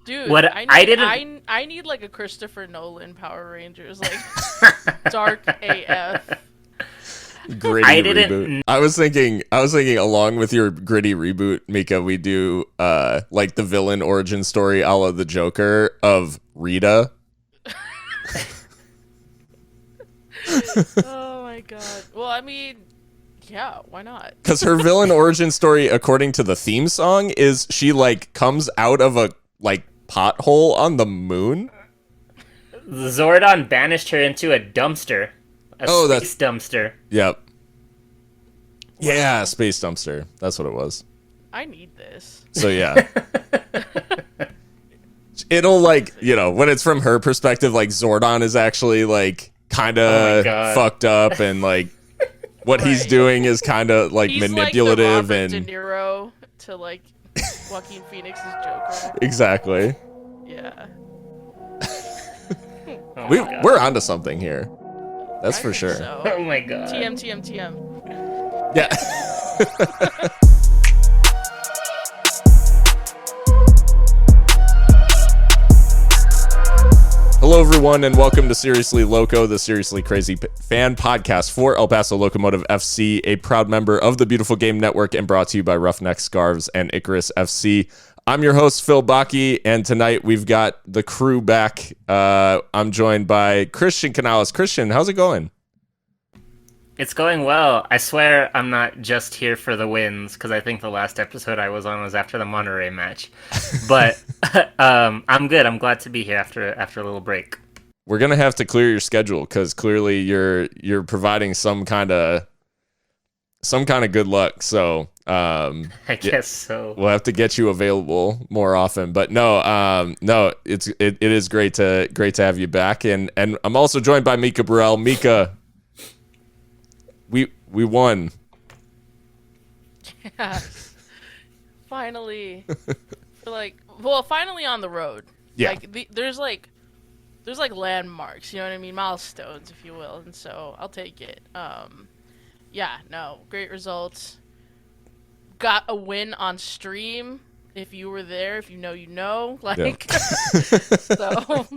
Dude, What I I need didn't I need like a Christopher Nolan Power Rangers, like dark AF. Gritty I reboot. didn't I was thinking along with your gritty reboot, Mika, we do like the villain origin story a la the Joker of Rita. Oh my god. Well, I mean, yeah, why not? Because her villain origin story, according to the theme song, is she like comes out of a like pothole on the moon. Zordon banished her into a dumpster. A Oh, space dumpster. Yep. Yeah, space dumpster. That's what it was. I need this. So yeah. It'll like, when it's from her perspective, like Zordon is actually like kind Oh my of God. fucked up, and like what he's Right. doing is kind of like He's manipulative like the Robert and De Niro to like Joaquin Phoenix's Joker. exactly. Yeah. Oh We my God. we're onto something here. That's I for think sure. So. Oh my God. TM. Yeah. Hello, everyone, and welcome to Seriously Loco, the Seriously Crazy fan podcast for El Paso Locomotive FC, a proud member of the Beautiful Game Network and brought to you by Roughneck Scarves and Icarus FC. I'm your host, Phil Bakke, and tonight we've got the crew back. I'm joined by Christian Canales. Christian, how's it going? It's going well. I swear I'm not just here for the wins, because I think the last episode I was on was after the Monterey match. But I'm good. I'm glad to be here after a little break. We're gonna have to clear your schedule because clearly you're providing some kind of good luck. So I guess so. we'll have to get you available more often. But no, it is great to have you back, and I'm also joined by Mika Burrell. Mika, we won. Yeah. Finally. Finally on the road. Yeah. There's landmarks, you know what I mean? Milestones, if you will. And so I'll take it. Great results. Got a win on stream. If you were there, if you know, you know. Like, so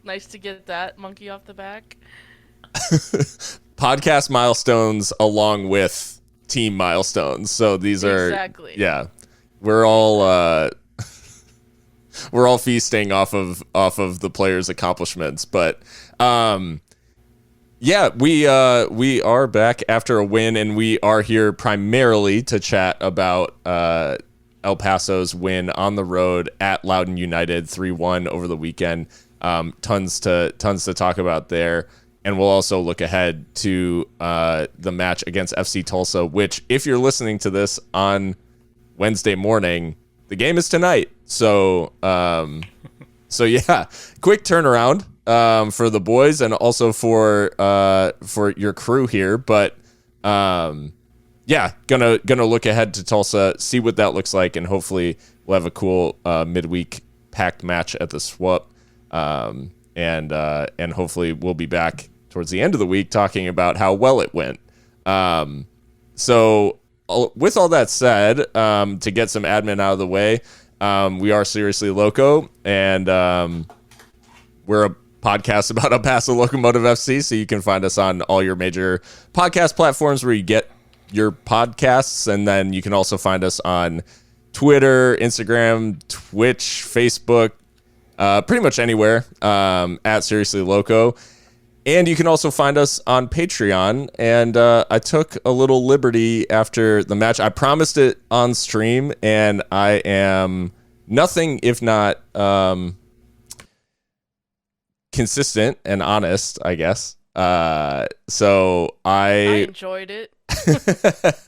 nice to get that monkey off the back. Podcast milestones along with team milestones. So these are Exactly. Yeah, we're all feasting off of the players' accomplishments. But we are back after a win, and we are here primarily to chat about El Paso's win on the road at Loudoun United 3-1 over the weekend. Tons to talk about there. And we'll also look ahead to the match against FC Tulsa, which, if you're listening to this on Wednesday morning, the game is tonight. So yeah, quick turnaround for the boys and also for your crew here. But gonna look ahead to Tulsa, see what that looks like, and hopefully we'll have a cool midweek packed match at the SWUP. And hopefully we'll be back towards the end of the week talking about how well it went. So with all that said, to get some admin out of the way, we are Seriously Loco, and we're a podcast about El Paso Locomotive FC, so you can find us on all your major podcast platforms where you get your podcasts, and then you can also find us on Twitter, Instagram, Twitch, Facebook, pretty much anywhere at Seriously Loco. And you can also find us on Patreon. And I took a little liberty after the match. I promised it on stream, and I am nothing if not consistent and honest, I guess. So I enjoyed it.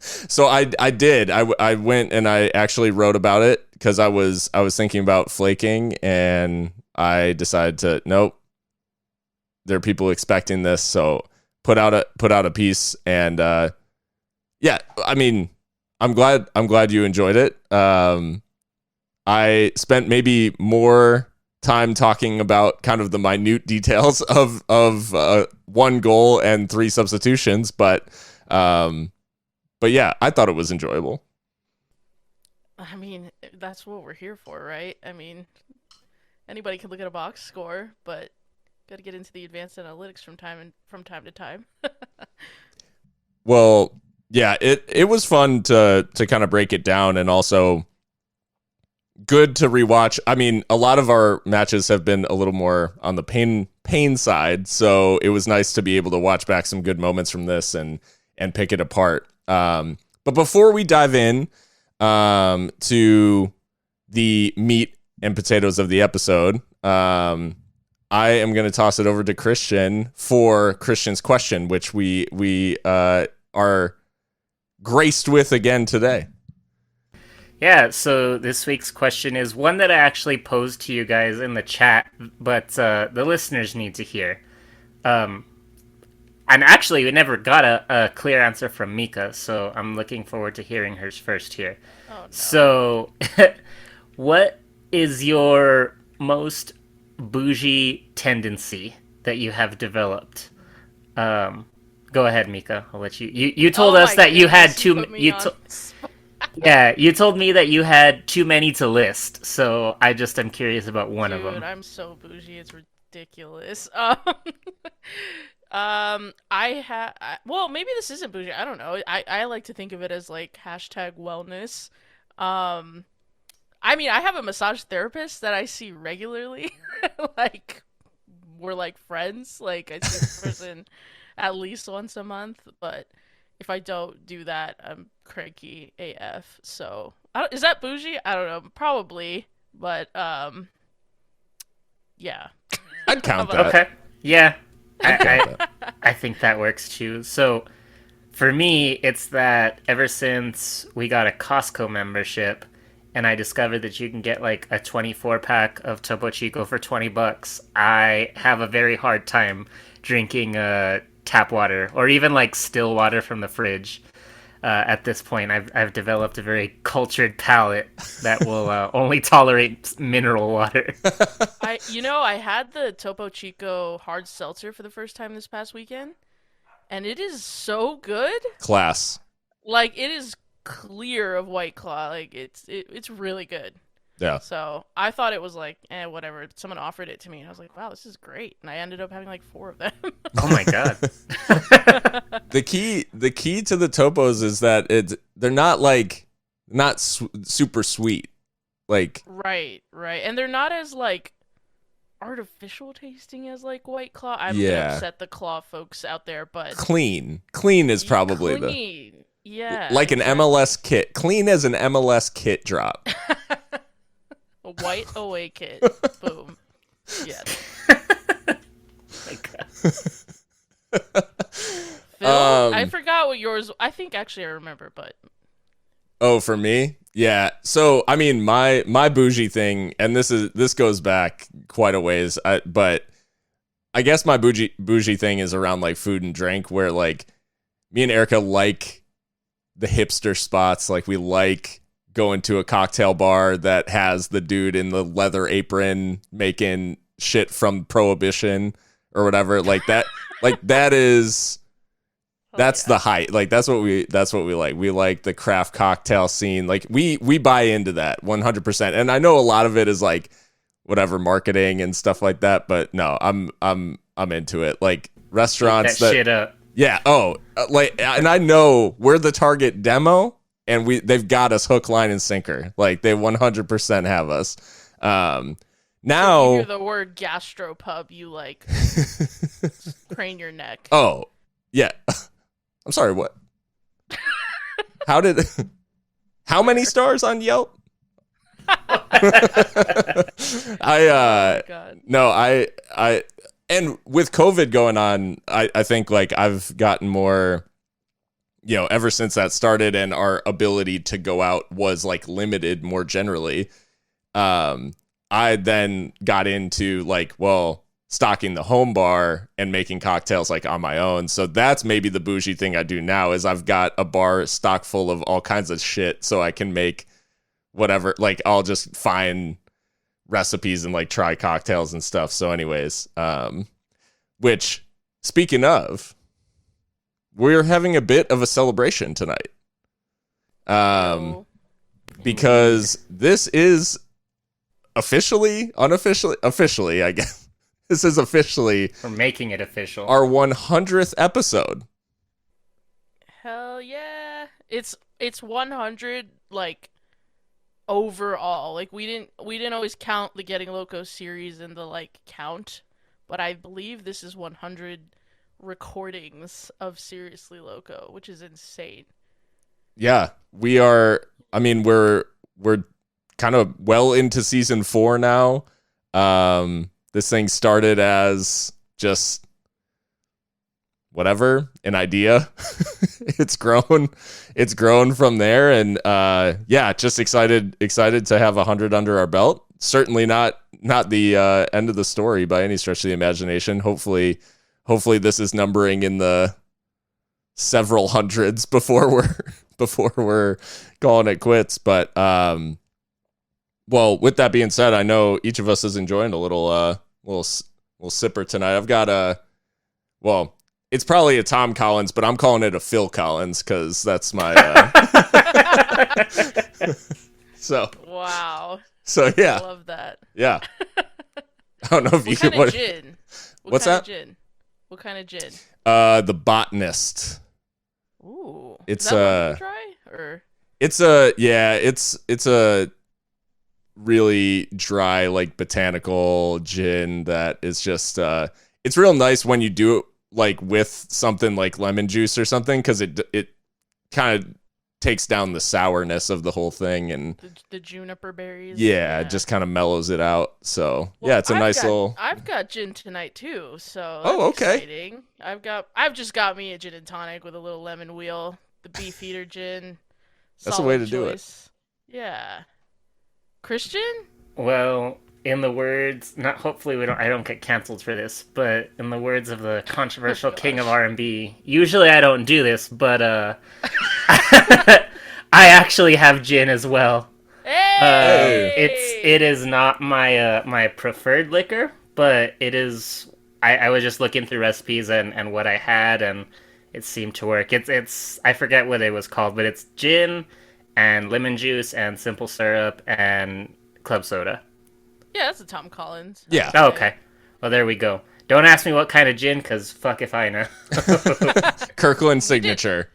So I did. I went and I actually wrote about it because I was thinking about flaking, and I decided to nope. There are people expecting this, so put out a piece, and I mean, I'm glad you enjoyed it. I spent maybe more time talking about kind of the minute details of one goal and 3 substitutions, but yeah, I thought it was enjoyable. I mean, that's what we're here for, right? I mean, Anybody can look at a box score, but got to get into the advanced analytics from time to time. Well, yeah, it was fun to kind of break it down, and also good to rewatch. I mean, a lot of our matches have been a little more on the pain side, so it was nice to be able to watch back some good moments from this and pick it apart. But before we dive in to the meat and potatoes of the episode, I am going to toss it over to Christian for Christian's question, which we are graced with again today. Yeah, so this week's question is one that I actually posed to you guys in the chat, but the listeners need to hear. And actually, we never got a clear answer from Mika, so I'm looking forward to hearing hers first here. Oh, no. So, what is your most bougie tendency that you have developed? Go ahead, Mika. I'll let you. You told us that you had too. Yeah, you told me that you had too many to list, so I'm curious about one of them. Dude, I'm so bougie, it's ridiculous. Well, maybe this isn't bougie. I don't know. I like to think of it as like hashtag wellness. I mean, I have a massage therapist that I see regularly. Like, we're like friends. Like, I see this person at least once a month, but if I don't do that, I'm cranky AF. So, is that bougie? I don't know. Probably, but yeah. I'd count that. Okay. Yeah. I think that works too. So, for me, it's that ever since we got a Costco membership, and I discovered that you can get like a 24-pack of Topo Chico for $20, I have a very hard time drinking tap water or even like still water from the fridge. At this point, I've developed a very cultured palate that will only tolerate mineral water. I had the Topo Chico hard seltzer for the first time this past weekend, and it is so good. Class. Like, it is clear of White Claw. Like, it's really good. Yeah. So I thought it was like, whatever. Someone offered it to me, and I was like, wow, this is great. And I ended up having like 4 of them. Oh my god. The key to the Topos is that they're not super sweet. Like, right. And they're not as like artificial tasting as like White Claw. I'm gonna upset the Claw folks out there, but clean is probably clean. Yeah. Like an MLS kit. Clean as an MLS kit drop. A white away kit. Boom. Yes. My god. Phil, I forgot what yours. I think actually I remember, but. Oh, for me? Yeah. So, I mean, my bougie thing, and this goes back quite a ways, but I guess my bougie thing is around like food and drink, where like me and Erica like the hipster spots. Like, we like going to a cocktail bar that has the dude in the leather apron making shit from Prohibition or whatever. Like that. Like that is. That's the height. Like that's what we like. We like the craft cocktail scene. Like we buy into that 100%. And I know a lot of it is like whatever marketing and stuff like that, but no, I'm into it. Like restaurants that shit up. Yeah, like, and I know we're the target demo, and they've got us hook, line, and sinker. Like they 100% have us. Now so you hear the word gastropub, you like crane your neck. Oh, yeah. I'm sorry, what? How many stars on Yelp? And with COVID going on, I think like I've gotten more, ever since that started and our ability to go out was like limited more generally. I then got into like, stocking the home bar and making cocktails like on my own. So that's maybe the bougie thing I do now is I've got a bar stock full of all kinds of shit so I can make whatever, like I'll just find recipes and like try cocktails and stuff. So anyways, which speaking of, we're having a bit of a celebration tonight. Because this is officially, I guess. This is officially For making it official. our 100th episode. Hell yeah. It's 100 like overall. Like we didn't always count the Getting Loco series in the like count, but I believe this is 100 recordings of Seriously Loco, which is insane. Yeah, we are. I mean, we're kind of well into season 4 now. This thing started as just whatever, an idea. It's grown from there, and yeah, just excited to have 100 under our belt. Certainly not the end of the story by any stretch of the imagination. Hopefully this is numbering in the several hundreds before we're calling it quits. But well, with that being said, I know each of us is enjoying a little sipper tonight. I've got well, it's probably a Tom Collins, but I'm calling it a Phil Collins because that's my so Wow. So yeah, I love that. Yeah. I don't know if What kind of gin? What's that? Gin? What kind of gin? The Botanist. Ooh. It's is that dry or? It's a really dry, like, botanical gin that is just it's real nice when you do it like with something like lemon juice or something, because it kind of takes down the sourness of the whole thing, and the juniper berries. Yeah, it just kind of mellows it out. So Well, yeah, it's a nice little. I've got gin tonight too, so that's okay. exciting. I've just got me a gin and tonic with a little lemon wheel, the Beefeater gin. That's the way to do it. Yeah. Christian? Well, in the words, not hopefully I don't get canceled for this, but in the words of the controversial king of R&B, usually I don't do this, but I actually have gin as well. Hey! It is not my preferred liquor, but it is. I was just looking through recipes and what I had, and it seemed to work. It's I forget what it was called, but it's gin and lemon juice and simple syrup and club soda. Yeah, that's a Tom Collins. Yeah. Oh, okay. Well, there we go. Don't ask me what kind of gin, because fuck if I know. Kirkland signature.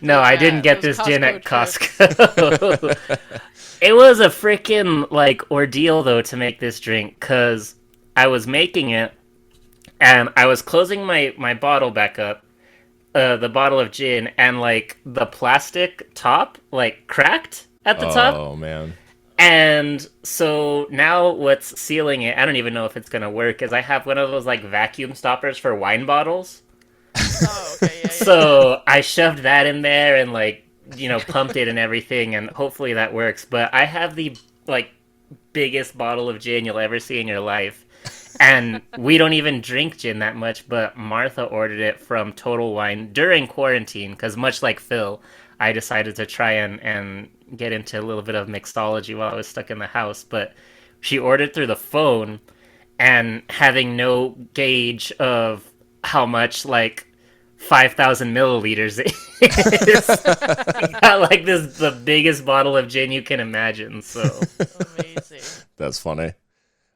No, I didn't get this gin at Costco. It was a freaking, like, ordeal, though, to make this drink, because I was making it, and I was closing my bottle back up, the bottle of gin, and, like, the plastic top, like, cracked at the top. Oh, man. And so now what's sealing it, I don't even know if it's going to work, is I have one of those, like, vacuum stoppers for wine bottles. Oh, okay, yeah. So I shoved that in there and, like, you know, pumped it and everything, and hopefully that works. But I have the, like, biggest bottle of gin you'll ever see in your life. And we don't even drink gin that much, but Martha ordered it from Total Wine during quarantine, because much like Phil, I decided to try and get into a little bit of mixology while I was stuck in the house. But she ordered through the phone, and having no gauge of how much, like, 5,000 milliliters it is. Got, like, the biggest bottle of gin you can imagine, so. Amazing. That's funny.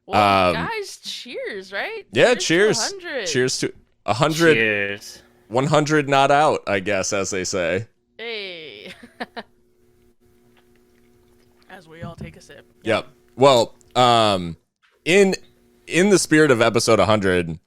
Well, guys, cheers, right? Yeah, cheers. cheers. To 100. Cheers to 100. Cheers. 100 not out, I guess, as they say. Hey. As we all take a sip. Yep. Well, in the spirit of episode 100,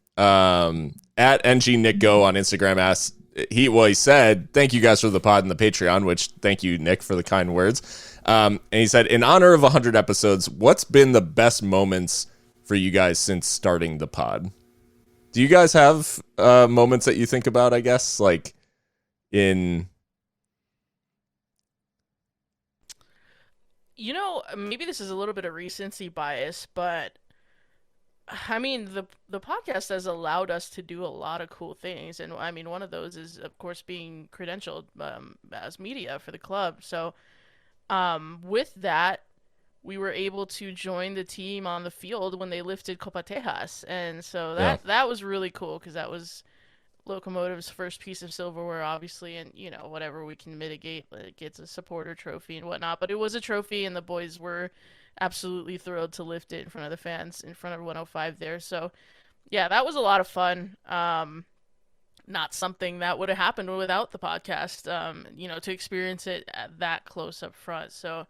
at NGNickGo on Instagram asked, he said, thank you guys for the pod and the Patreon, which thank you, Nick, for the kind words. And he said, in honor of 100 episodes, what's been the best moments for you guys since starting the pod? Do you guys have moments that you think about, I guess, like in... You know, maybe this is a little bit of recency bias, but I mean, the podcast has allowed us to do a lot of cool things, and I mean, one of those is, of course, being credentialed as media for the club. So, with that, we were able to join the team on the field when they lifted Copa Tejas, and so that was really cool because that was Locomotive's first piece of silverware, obviously, and whatever we can mitigate, it gets a supporter trophy and whatnot. But it was a trophy, and the boys were absolutely thrilled to lift it in front of the fans, in front of 105 there. So yeah, that was a lot of fun. Not something that would have happened without the podcast. To experience it at that close up front. So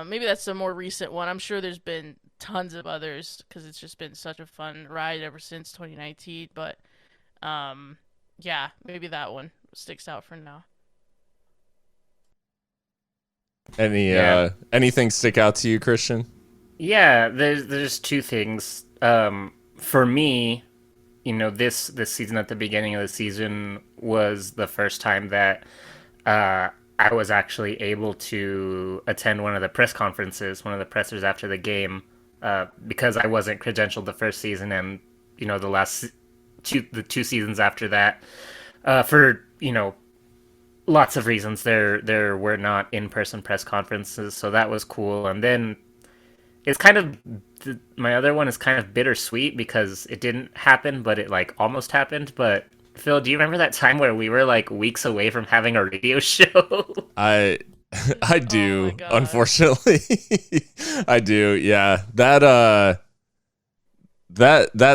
maybe that's a more recent one. I'm sure there's been tons of others because it's just been such a fun ride ever since 2019. But yeah, maybe that one sticks out for now. Anything stick out to you, Christian? Yeah, there's two things. For me, this season, at the beginning of the season, was the first time that I was actually able to attend one of the press conferences, one of the pressers after the game, because I wasn't credentialed the first season, and the two seasons after that, for lots of reasons, there were not in-person press conferences, so that was cool. And then it's kind of my other one is kind of bittersweet because it didn't happen, but it like almost happened. But Phil, do you remember that time where we were like weeks away from having a radio show? I do, Oh my God. unfortunately. I do, yeah. That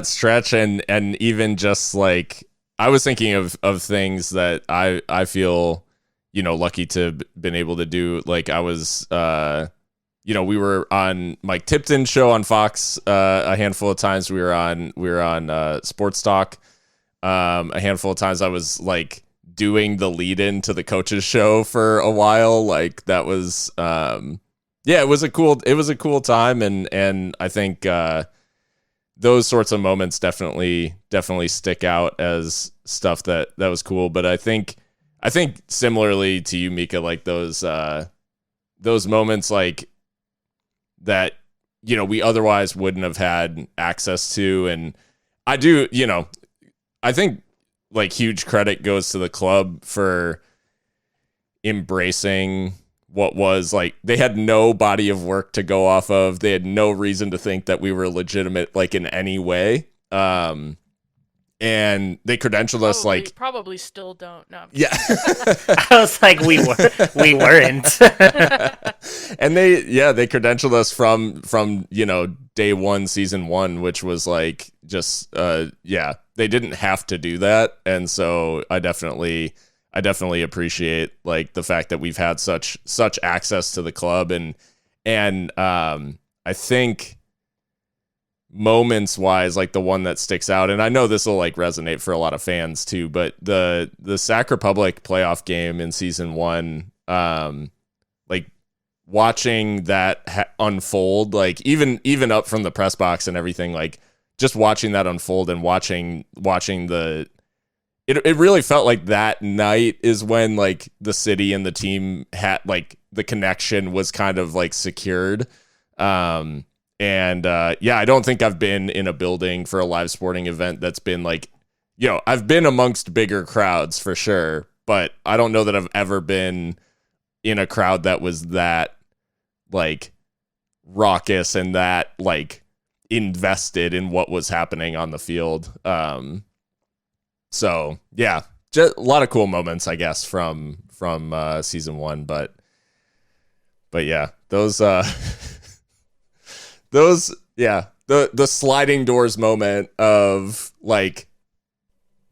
stretch and even just like I was thinking of things that I feel lucky to have been able to do. Like I was we were on Mike Tipton's show on Fox a handful of times. We were on Sports Talk a handful of times. I was like doing the lead in to the coaches show for a while. Like that was it was a cool time, and I think those sorts of moments definitely stick out as stuff that was cool. But I think similarly to you, Mika, like those moments like that, we otherwise wouldn't have had access to. And I do, I think like huge credit goes to the club for embracing what was like, they had no body of work to go off of. They had no reason to think that we were legitimate, like in any way. And they credentialed us like probably still don't. No. Yeah. I was like, we weren't. And they credentialed us from day one, season one, which was like just they didn't have to do that. And so I definitely appreciate like the fact that we've had such access to the club, and I think moments wise, like the one that sticks out, and I know this will like resonate for a lot of fans too, but the Sac Republic playoff game in season one, like watching that unfold, like even up from the press box and everything, like just watching that unfold and watching it really felt like that night is when like the city and the team had like the connection was kind of like secured. I don't think I've been in a building for a live sporting event that's been like, I've been amongst bigger crowds for sure, but I don't know that I've ever been in a crowd that was that like raucous and that like invested in what was happening on the field. So yeah, just a lot of cool moments, I guess, from season one, but yeah, the sliding doors moment of like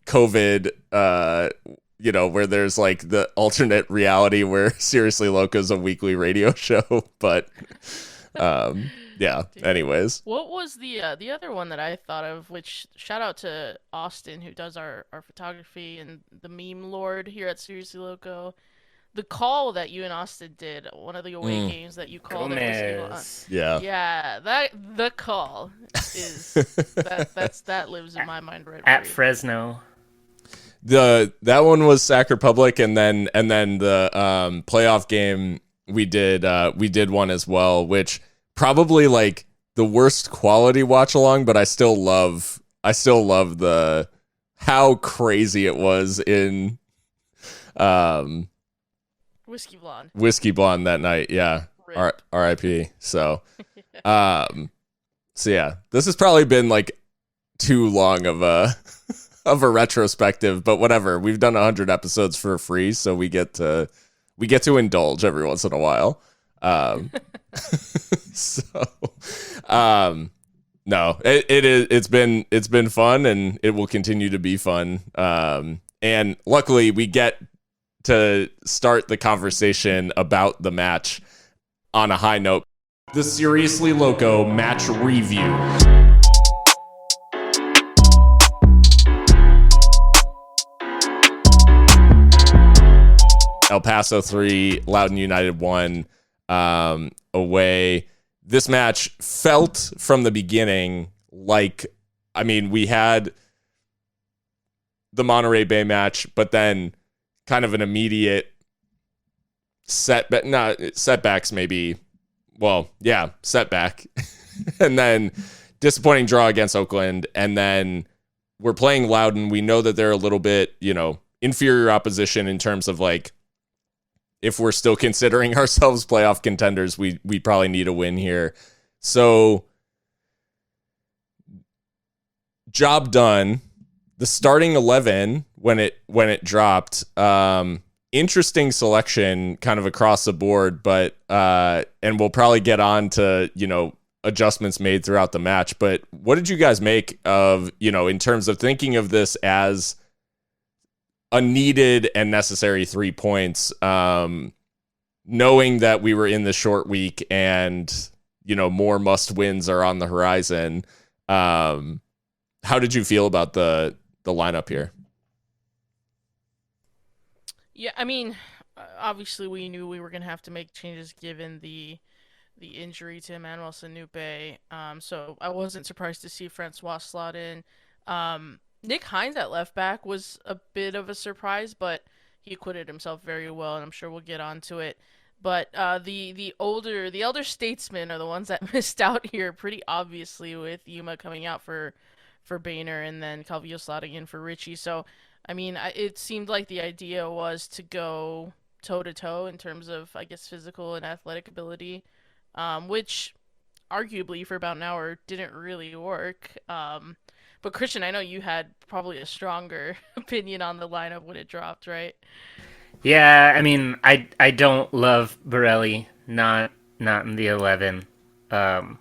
COVID, where there's like the alternate reality where Seriously Loco's a weekly radio show, but anyways. What was the other one that I thought of, which shout out to Austin who does our photography and the meme lord here at Seriously Loco. The call that you and Austin did, one of the away games that you called Gomez. Yeah, the call is that lives in my mind right at Fresno. That one was Sac Republic, and then the playoff game we did one as well, which probably like the worst quality watch along, but I still love the how crazy it was in Whiskey Blonde that night. Yeah. R.I.P. So, so yeah, this has probably been like too long of a of a retrospective, but whatever. We've done 100 episodes for free, so we get to indulge every once in a while. Um, so, no, it's been fun, and it will continue to be fun. And luckily, we get to start the conversation about the match on a high note. The Seriously Loco match review. El Paso 3, Loudoun United 1 away. This match felt from the beginning like, I mean, we had the Monterey Bay match, but then kind of an immediate setbacks maybe. Well, yeah, setback. And then disappointing draw against Oakland. And then we're playing Loudoun. We know that they're a little bit, inferior opposition in terms of like, if we're still considering ourselves playoff contenders, we probably need a win here. So, job done. The starting 11 when it dropped, interesting selection kind of across the board, but and we'll probably get on to adjustments made throughout the match. But what did you guys make of in terms of thinking of this as a needed and necessary 3 points, knowing that we were in the short week and, more must wins are on the horizon. How did you feel about the lineup here? Yeah, I mean, obviously we knew we were going to have to make changes given the injury to Emmanuel Sanupe. So I wasn't surprised to see Francois slot in. Nick Hines at left back was a bit of a surprise, but he acquitted himself very well, and I'm sure we'll get onto it. But the elder statesmen are the ones that missed out here pretty obviously, with Yuma coming out for Boehner and then Calvillo slotting in for Richie. So I mean, it seemed like the idea was to go toe to toe in terms of, I guess, physical and athletic ability, which arguably for about an hour didn't really work. But Christian, I know you had probably a stronger opinion on the lineup when it dropped, right? Yeah, I mean, I don't love Borelli, not in the 11. Um,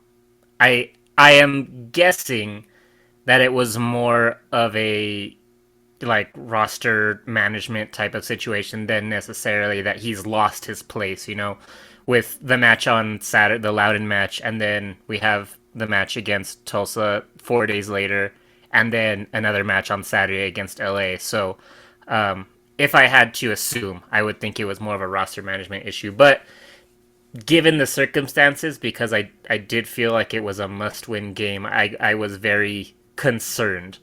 I am guessing that it was more of a like roster management type of situation than necessarily that he's lost his place, with the match on Saturday, the Loudoun match, and then we have the match against Tulsa 4 days later, and then another match on Saturday against LA. So, if I had to assume, I would think it was more of a roster management issue. But given the circumstances, because I did feel like it was a must-win game, I was very concerned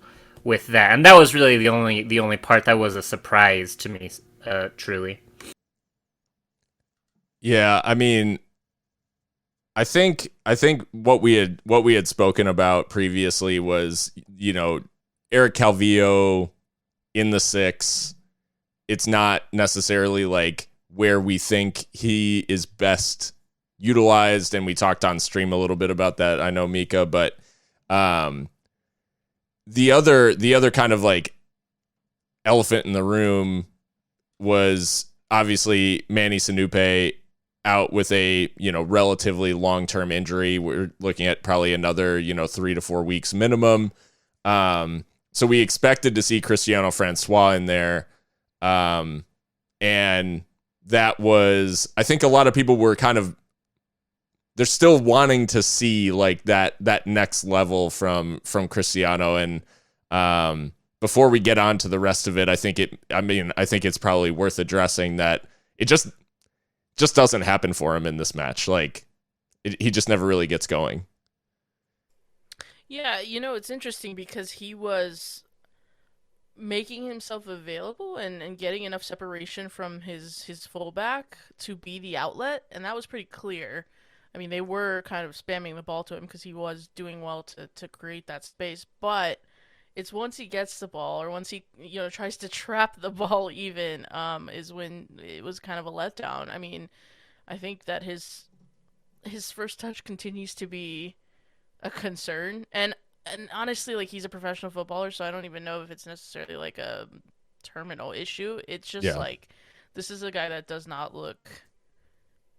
with that, and that was really the only part that was a surprise to me, truly. Yeah, I mean, I think what we had spoken about previously was, Eric Calvillo in the 6. It's not necessarily like where we think he is best utilized, and we talked on stream a little bit about that. I know, Mika, but the other kind of like elephant in the room was obviously Manny Sanupe out with a relatively long-term injury. We're looking at probably another 3 to 4 weeks minimum. So we expected to see Cristiano Francois in there, and that was, I think a lot of people were kind of, they're still wanting to see like that next level from Cristiano. And before we get on to the rest of it, I think it's probably worth addressing that it just doesn't happen for him in this match. Like he just never really gets going. Yeah, it's interesting because he was making himself available and getting enough separation from his fullback to be the outlet, and that was pretty clear. I mean, they were kind of spamming the ball to him because he was doing well to create that space, but it's once he gets the ball or once he tries to trap the ball even is when it was kind of a letdown. I mean, I think that his first touch continues to be a concern, and and honestly, like he's a professional footballer, so I don't even know if it's necessarily like a terminal issue. It's just Yeah. like this is a guy that does not look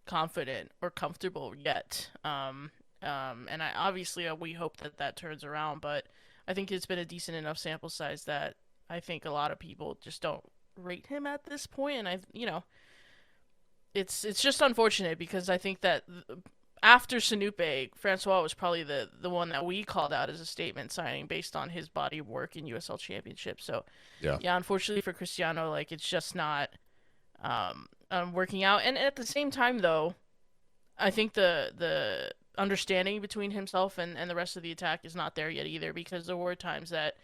confident or comfortable yet. And I obviously we hope that that turns around, but I think it's been a decent enough sample size that I think a lot of people just don't rate him at this point, and it's just unfortunate because I think that after Sanupe, Francois was probably the one that we called out as a statement signing based on his body of work in USL Championship. So Yeah. yeah, unfortunately for Cristiano, like it's just not working out. And at the same time, though, I think the understanding between himself and the rest of the attack is not there yet either because there were times that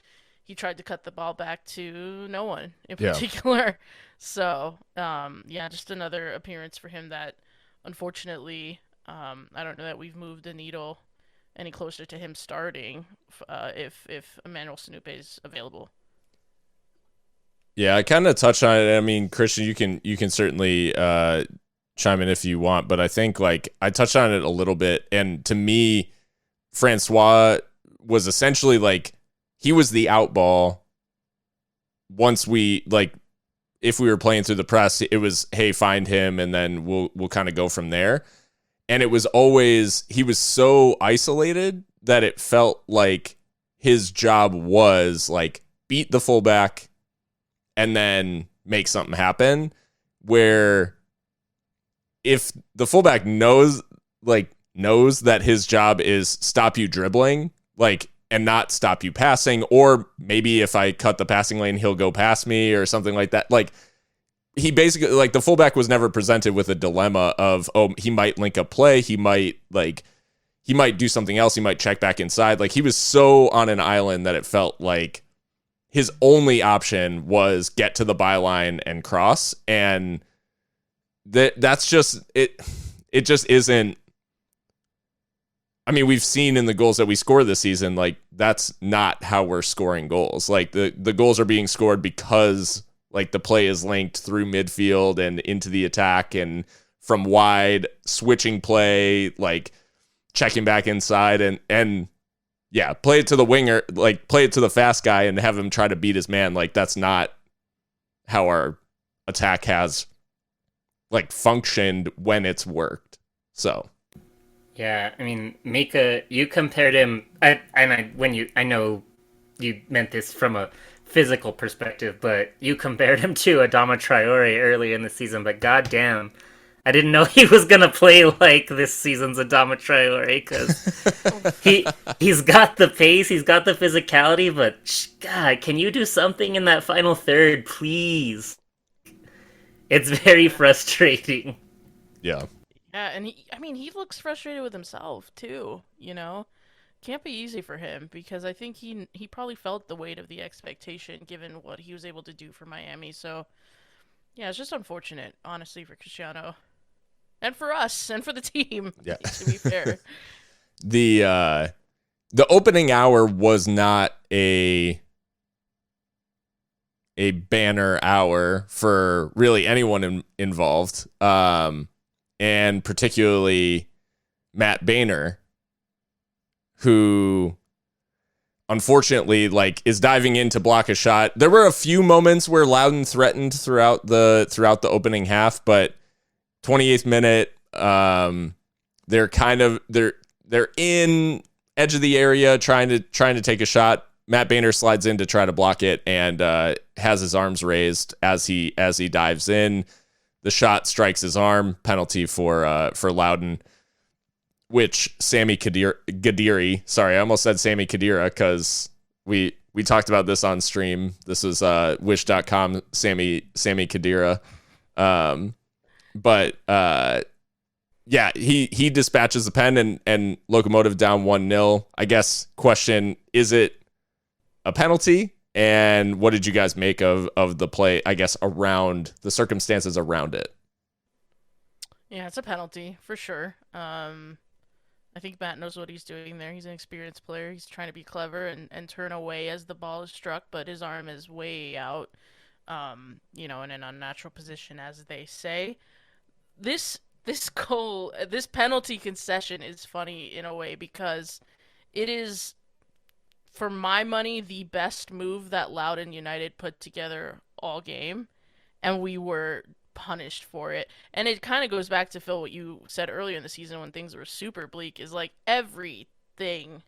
he tried to cut the ball back to no one in Yeah. particular. So, yeah, just another appearance for him that unfortunately, I don't know that we've moved the needle any closer to him starting if Emmanuel Sanupe is available. Yeah, I kind of touched on it. I mean, Christian, you can certainly chime in if you want, but I think like I touched on it a little bit, and to me, Francois was essentially like he was the out ball. Once we like, if we were playing through the press, it was hey, find him, and then we'll kind of go from there. And it was always he was so isolated that it felt like his job was like beat the fullback and then make something happen. Where if the fullback knows that his job is stop you dribbling, like, and not stop you passing, or maybe if I cut the passing lane, he'll go past me or something like that. Like he basically like the fullback was never presented with a dilemma of, oh, he might link a play. He might do something else. He might check back inside. Like he was so on an island that it felt like his only option was get to the byline and cross. And that's just it. It just isn't. I mean, we've seen in the goals that we score this season, like that's not how we're scoring goals. Like the goals are being scored because like the play is linked through midfield and into the attack and from wide, switching play, like checking back inside and yeah, play it to the winger, like play it to the fast guy and have him try to beat his man. Like that's not how our attack has like functioned when it's worked. So Yeah, I mean, Mika, you compared him. I know you meant this from a physical perspective, but you compared him to Adama Traore early in the season. But goddamn, I didn't know he was gonna play like this season's Adama Traore because he's got the pace, he's got the physicality, but God, can you do something in that final third, please? It's very frustrating. yeah. Yeah, and I mean, he looks frustrated with himself too. Can't be easy for him because I think he probably felt the weight of the expectation given what he was able to do for Miami. So yeah, it's just unfortunate, honestly, for Cristiano and for us and for the team. Yeah. To be fair, The opening hour was not a banner hour for really anyone involved, and particularly Matt Boehner, who unfortunately like is diving in to block a shot. There were a few moments where Loudoun threatened throughout the opening half, but 28th minute, they're in edge of the area trying to take a shot. Matt Boehner slides in to try to block it and has his arms raised as he dives in. The shot strikes his arm, penalty for Loudoun, which Sammy Kadiri, sorry, I almost said Sammy Kadira because we talked about this on stream. This is wish.com Sammy Kadira. But yeah, he dispatches the pen and Locomotive down 1-0. I guess question, is it a penalty? And what did you guys make of the play, I guess, around the circumstances around it? yeah, it's a penalty for sure. I think Matt knows what he's doing there. He's an experienced player. He's trying to be clever and turn away as the ball is struck, but his arm is way out, in an unnatural position, as they say. This penalty concession is funny in a way because it is for my money, the best move that Loudoun United put together all game, and we were punished for it. And it kind of goes back to Phil what you said earlier in the season when things were super bleak is like everything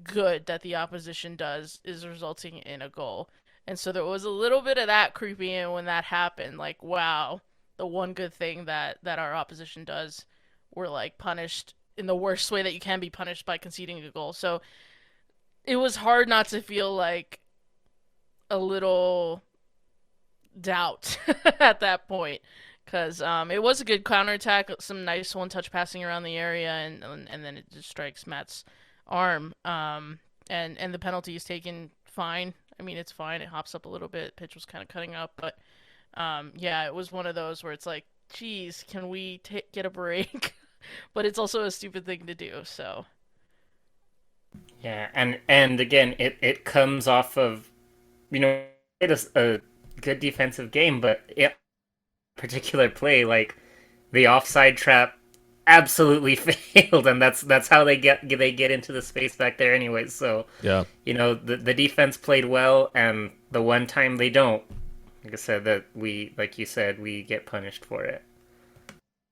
good that the opposition does is resulting in a goal. And so there was a little bit of that creeping in when that happened. Like, wow, the one good thing that our opposition does, we're like punished in the worst way that you can be punished by conceding a goal. So it was hard not to feel like a little doubt at that point because it was a good counterattack, some nice one-touch passing around the area, and then it just strikes Matt's arm. And the penalty is taken fine. I mean, it's fine. It hops up a little bit. Pitch was kind of cutting up, but yeah, it was one of those where it's like, geez, can we get a break? But it's also a stupid thing to do. So Yeah, and again, it comes off of, it is a good defensive game, but particular play, like the offside trap absolutely failed, and that's how they get into the space back there anyways. So Yeah. The defense played well, and the one time they don't, like I said, like you said, we get punished for it.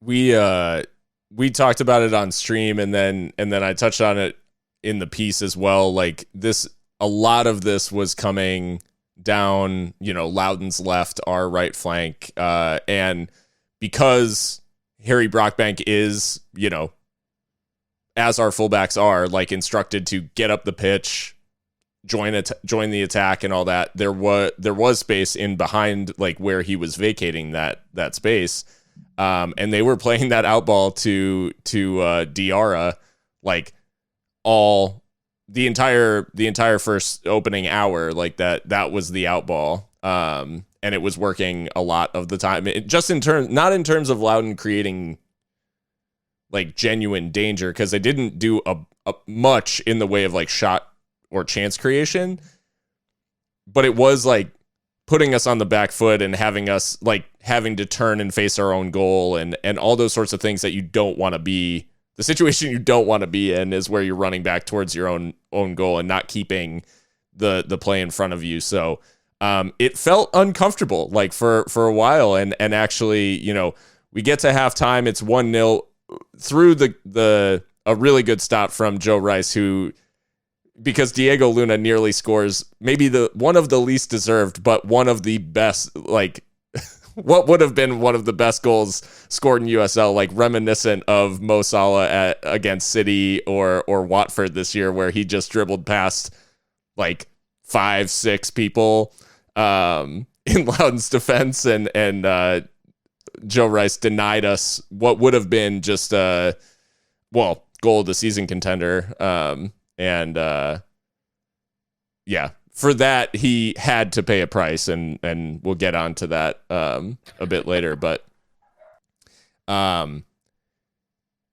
We talked about it on stream, and then I touched on it in the piece as well. Like a lot of this was coming down, Loudoun's left, our right flank, and because Harry Brockbank is, as our fullbacks are, like instructed to get up the pitch, join the attack and all that. There was space in behind, like where he was vacating that space, and they were playing that out ball to Diarra, like all the entire first opening hour, like that was the out ball. And it was working a lot of the time. Not in terms of Loudoun creating like genuine danger, because they didn't do a much in the way of like shot or chance creation, but it was like putting us on the back foot and having us like having to turn and face our own goal and all those sorts of things that you don't want to be. The situation you don't want to be in is where you're running back towards your own goal and not keeping the play in front of you. So it felt uncomfortable like for a while, and actually, we get to halftime. It's 1-0 through a really good stop from Joe Rice, who, because Diego Luna nearly scores maybe one of the least deserved, but one of the best, like what would have been one of the best goals scored in USL, like reminiscent of Mo Salah against City or Watford this year, where he just dribbled past like 5-6 people in Loudoun's defense, and Joe Rice denied us what would have been just goal of the season contender. Yeah, for that he had to pay a price, and we'll get onto that a bit later. But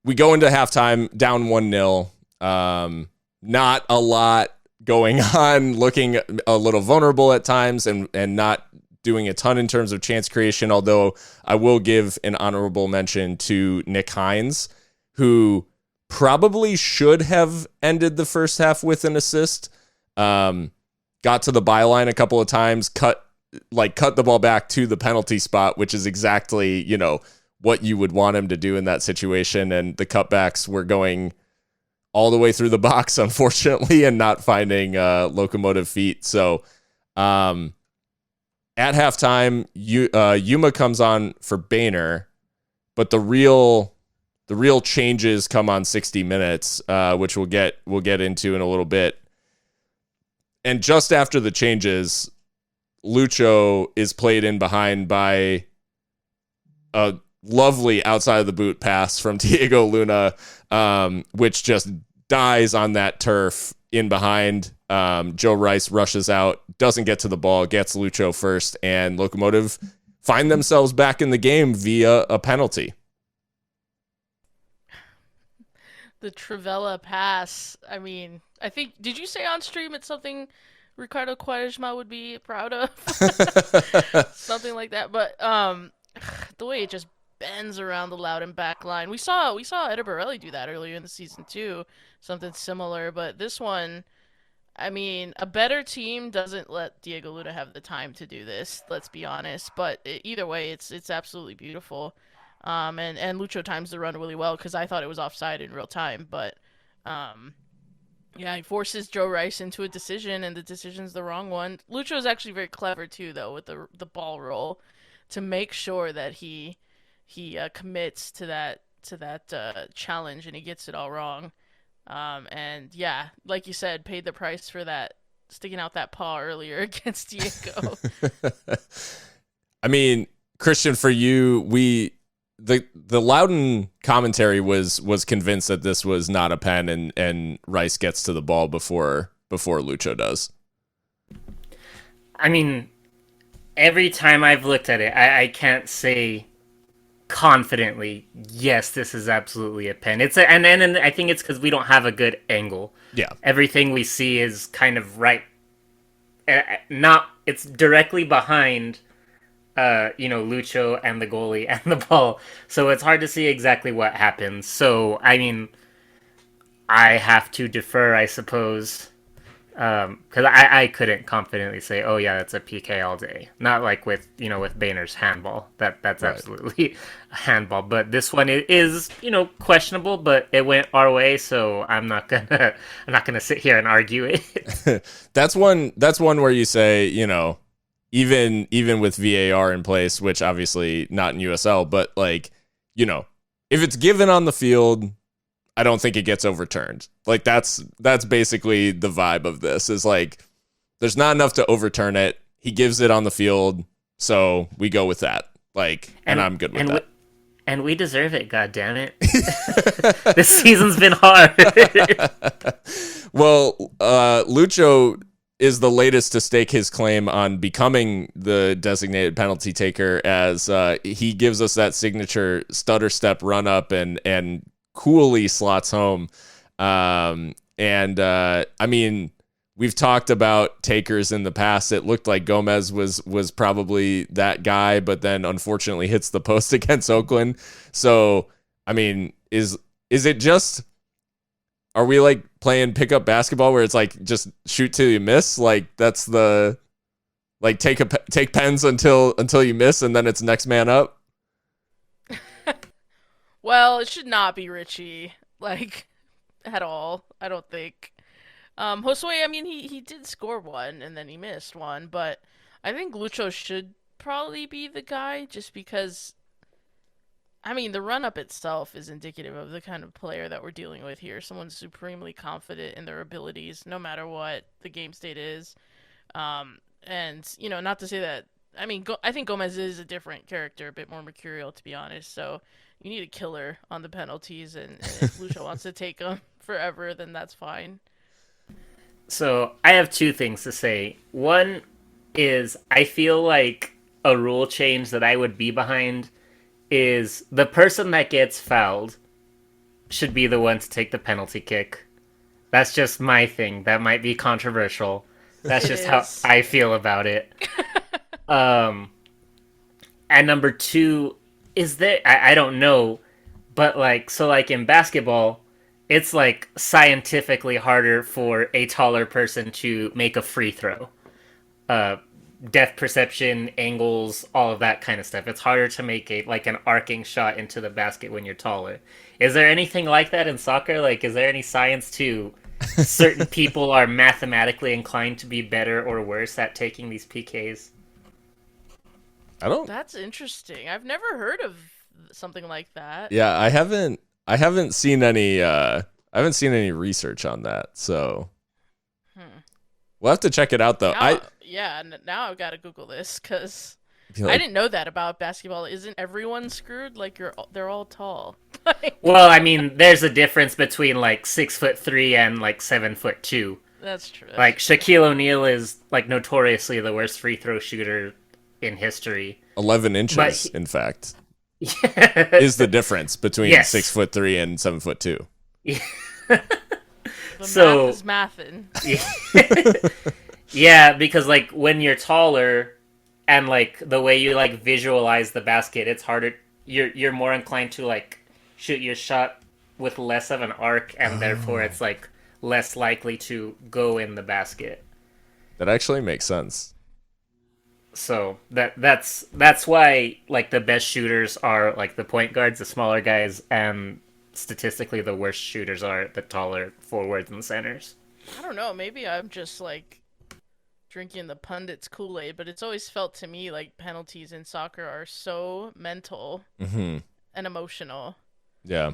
we go into halftime down 1-0. Not a lot going on, looking a little vulnerable at times, and not doing a ton in terms of chance creation, although I will give an honorable mention to Nick Hines, who probably should have ended the first half with an assist. Got to the byline a couple of times, cut the ball back to the penalty spot, which is exactly, what you would want him to do in that situation. And the cutbacks were going all the way through the box, unfortunately, and not finding Locomotive feet. So at halftime, Yuma comes on for Boehner, but the real changes come on 60 minutes, which we'll get into in a little bit. And just after the changes, Lucho is played in behind by a lovely outside of the boot pass from Diego Luna, which just dies on that turf in behind. Joe Rice rushes out, doesn't get to the ball, gets Lucho first, and Locomotive find themselves back in the game via a penalty. the Trivella pass. I mean, I think, did you say on stream it's something Ricardo Quaresma would be proud of? Something like that. But the way it just bends around the Loudoun back line. We saw Eder Borelli do that earlier in the season too. Something similar, but this one, I mean, a better team doesn't let Diego Luna have the time to do this. Let's be honest. But either way, it's absolutely beautiful. And Lucho times the run really well because I thought it was offside in real time. But um, yeah, he forces Joe Rice into a decision, and the decision's the wrong one. Lucho is actually very clever too, though, with the ball roll to make sure that he commits to that challenge, and he gets it all wrong. And yeah, like you said, paid the price for that sticking out that paw earlier against Diego. I mean, Christian, for you, the Loudoun commentary was convinced that this was not a pen, and Rice gets to the ball before Lucho does. I mean, every time I've looked at it, I can't say confidently, yes, this is absolutely a pen. And I think it's because we don't have a good angle. Yeah, everything we see is kind of right. Not it's directly behind, Lucho and the goalie and the ball, so it's hard to see exactly what happens. So I mean, I have to defer, I suppose. Because I couldn't confidently say, oh yeah, that's a PK all day. Not like with Boehner's handball. That's right. Absolutely a handball. But this one is questionable, but it went our way, so I'm not gonna sit here and argue it. That's one where you say, even with VAR in place, which obviously not in USL, but like, if it's given on the field, I don't think it gets overturned. Like that's basically the vibe of this is like, there's not enough to overturn it. He gives it on the field. So we go with that. Like, and I'm good with that. And we deserve it. God damn it. This season's been hard. Well, Lucho is the latest to stake his claim on becoming the designated penalty taker as he gives us that signature stutter step run up and coolly slots home. I mean, we've talked about takers in the past. It looked like Gomez was probably that guy, but then unfortunately hits the post against Oakland. So, I mean, is it just, are we like playing pickup basketball where it's like just shoot till you miss? Like that's the, like take pens until you miss and then it's next man up? Well, it should not be Richie, like, at all, I don't think. Josue, I mean, he did score one, and then he missed one, but I think Lucho should probably be the guy, just because, I mean, the run-up itself is indicative of the kind of player that we're dealing with here. Someone supremely confident in their abilities, no matter what the game state is. And, not to say that, I mean, I think Gomez is a different character, a bit more mercurial, to be honest, so you need a killer on the penalties, and if Lucho wants to take them forever, then that's fine. So I have two things to say. One is I feel like a rule change that I would be behind is the person that gets fouled should be the one to take the penalty kick. That's just my thing. That might be controversial. That's just how I feel about it. And number two, is there, I don't know, but like in basketball, it's like scientifically harder for a taller person to make a free throw. Depth perception, angles, all of that kind of stuff. It's harder to make an arcing shot into the basket when you're taller. Is there anything like that in soccer? Like, is there any science to certain people are mathematically inclined to be better or worse at taking these PKs? That's interesting. I've never heard of something like that. Yeah, I haven't seen any research on that. So we'll have to check it out though. Now I've got to Google this because I didn't know that about basketball. Isn't everyone screwed? Like they're all tall. Well, I mean, there's a difference between like 6'3" and like 7'2". That's true. Like Shaquille O'Neal is like notoriously the worst free throw shooter in history. 11 inches, in fact, is the difference between 6'3" and 7'2". So math is mathin'. Yeah, because like when you're taller and like the way you like visualize the basket, it's harder. You're more inclined to like shoot your shot with less of an arc, and therefore it's like less likely to go in the basket. That actually makes sense. So that's why like the best shooters are like the point guards, the smaller guys, and statistically the worst shooters are the taller forwards and centers. I don't know. Maybe I'm just like drinking the pundits Kool-Aid, but it's always felt to me like penalties in soccer are so mental Mm-hmm. and emotional. Yeah.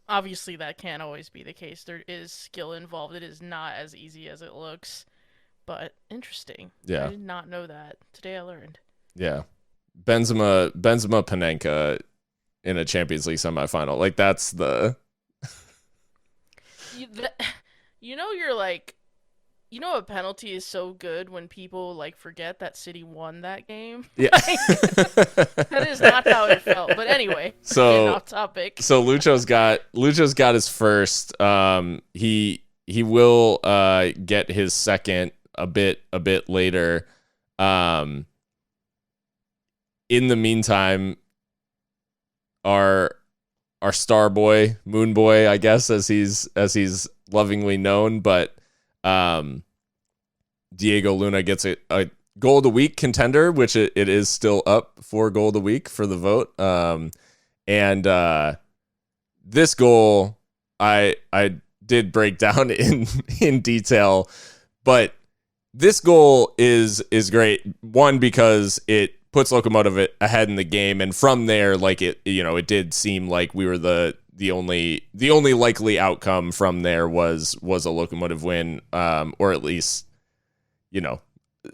Obviously that can't always be the case. There is skill involved. It is not as easy as it looks. But interesting. Yeah. I did not know that. Today I learned. Yeah. Benzema Panenka in a Champions League semifinal. Like that's the You're like, a penalty is so good when people like forget that City won that game. Yeah. That is not how it felt. But anyway, getting off topic. So Lucho's got his first. He will get his second a bit later. In the meantime, our star boy, Moon Boy, I guess, as he's lovingly known, but Diego Luna gets a goal of the week contender, which it is still up for goal of the week for the vote. And this goal I did break down in detail, but this goal is great. One, because it puts Locomotive ahead in the game, and from there, like it did seem like we were the only likely outcome from there was a Locomotive win, or at least,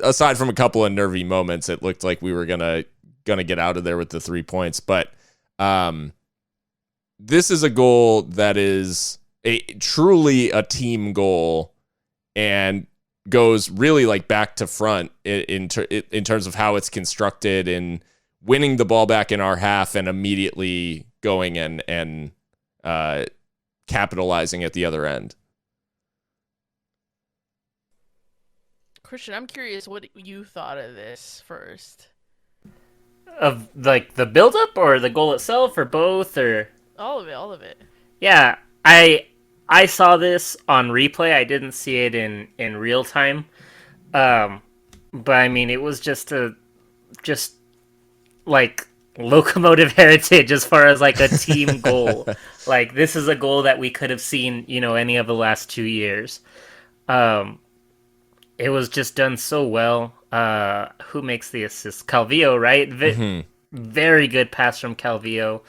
aside from a couple of nervy moments, it looked like we were gonna get out of there with the 3 points. But this is a goal that is truly a team goal and goes really like back to front in terms of how it's constructed and winning the ball back in our half and immediately going and capitalizing at the other end. Christian, I'm curious what you thought of this first. Of like the build up or the goal itself or both or all of it. Yeah, I saw this on replay. I didn't see it in real time. But I mean, it was just like Locomotive heritage as far as like a team goal. Like this is a goal that we could have seen, any of the last 2 years. It was just done so well. Who makes the assist? Calvillo, right? Very good pass from Calvillo.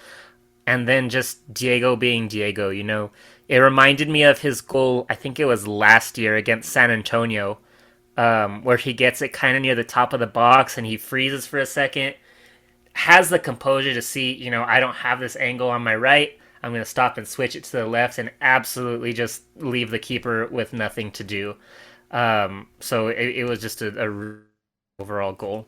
And then just Diego being Diego, It reminded me of his goal, I think it was last year against San Antonio, where he gets it kind of near the top of the box and he freezes for a second, has the composure to see, I don't have this angle on my right. I'm going to stop and switch it to the left and absolutely just leave the keeper with nothing to do. So it was just a overall goal.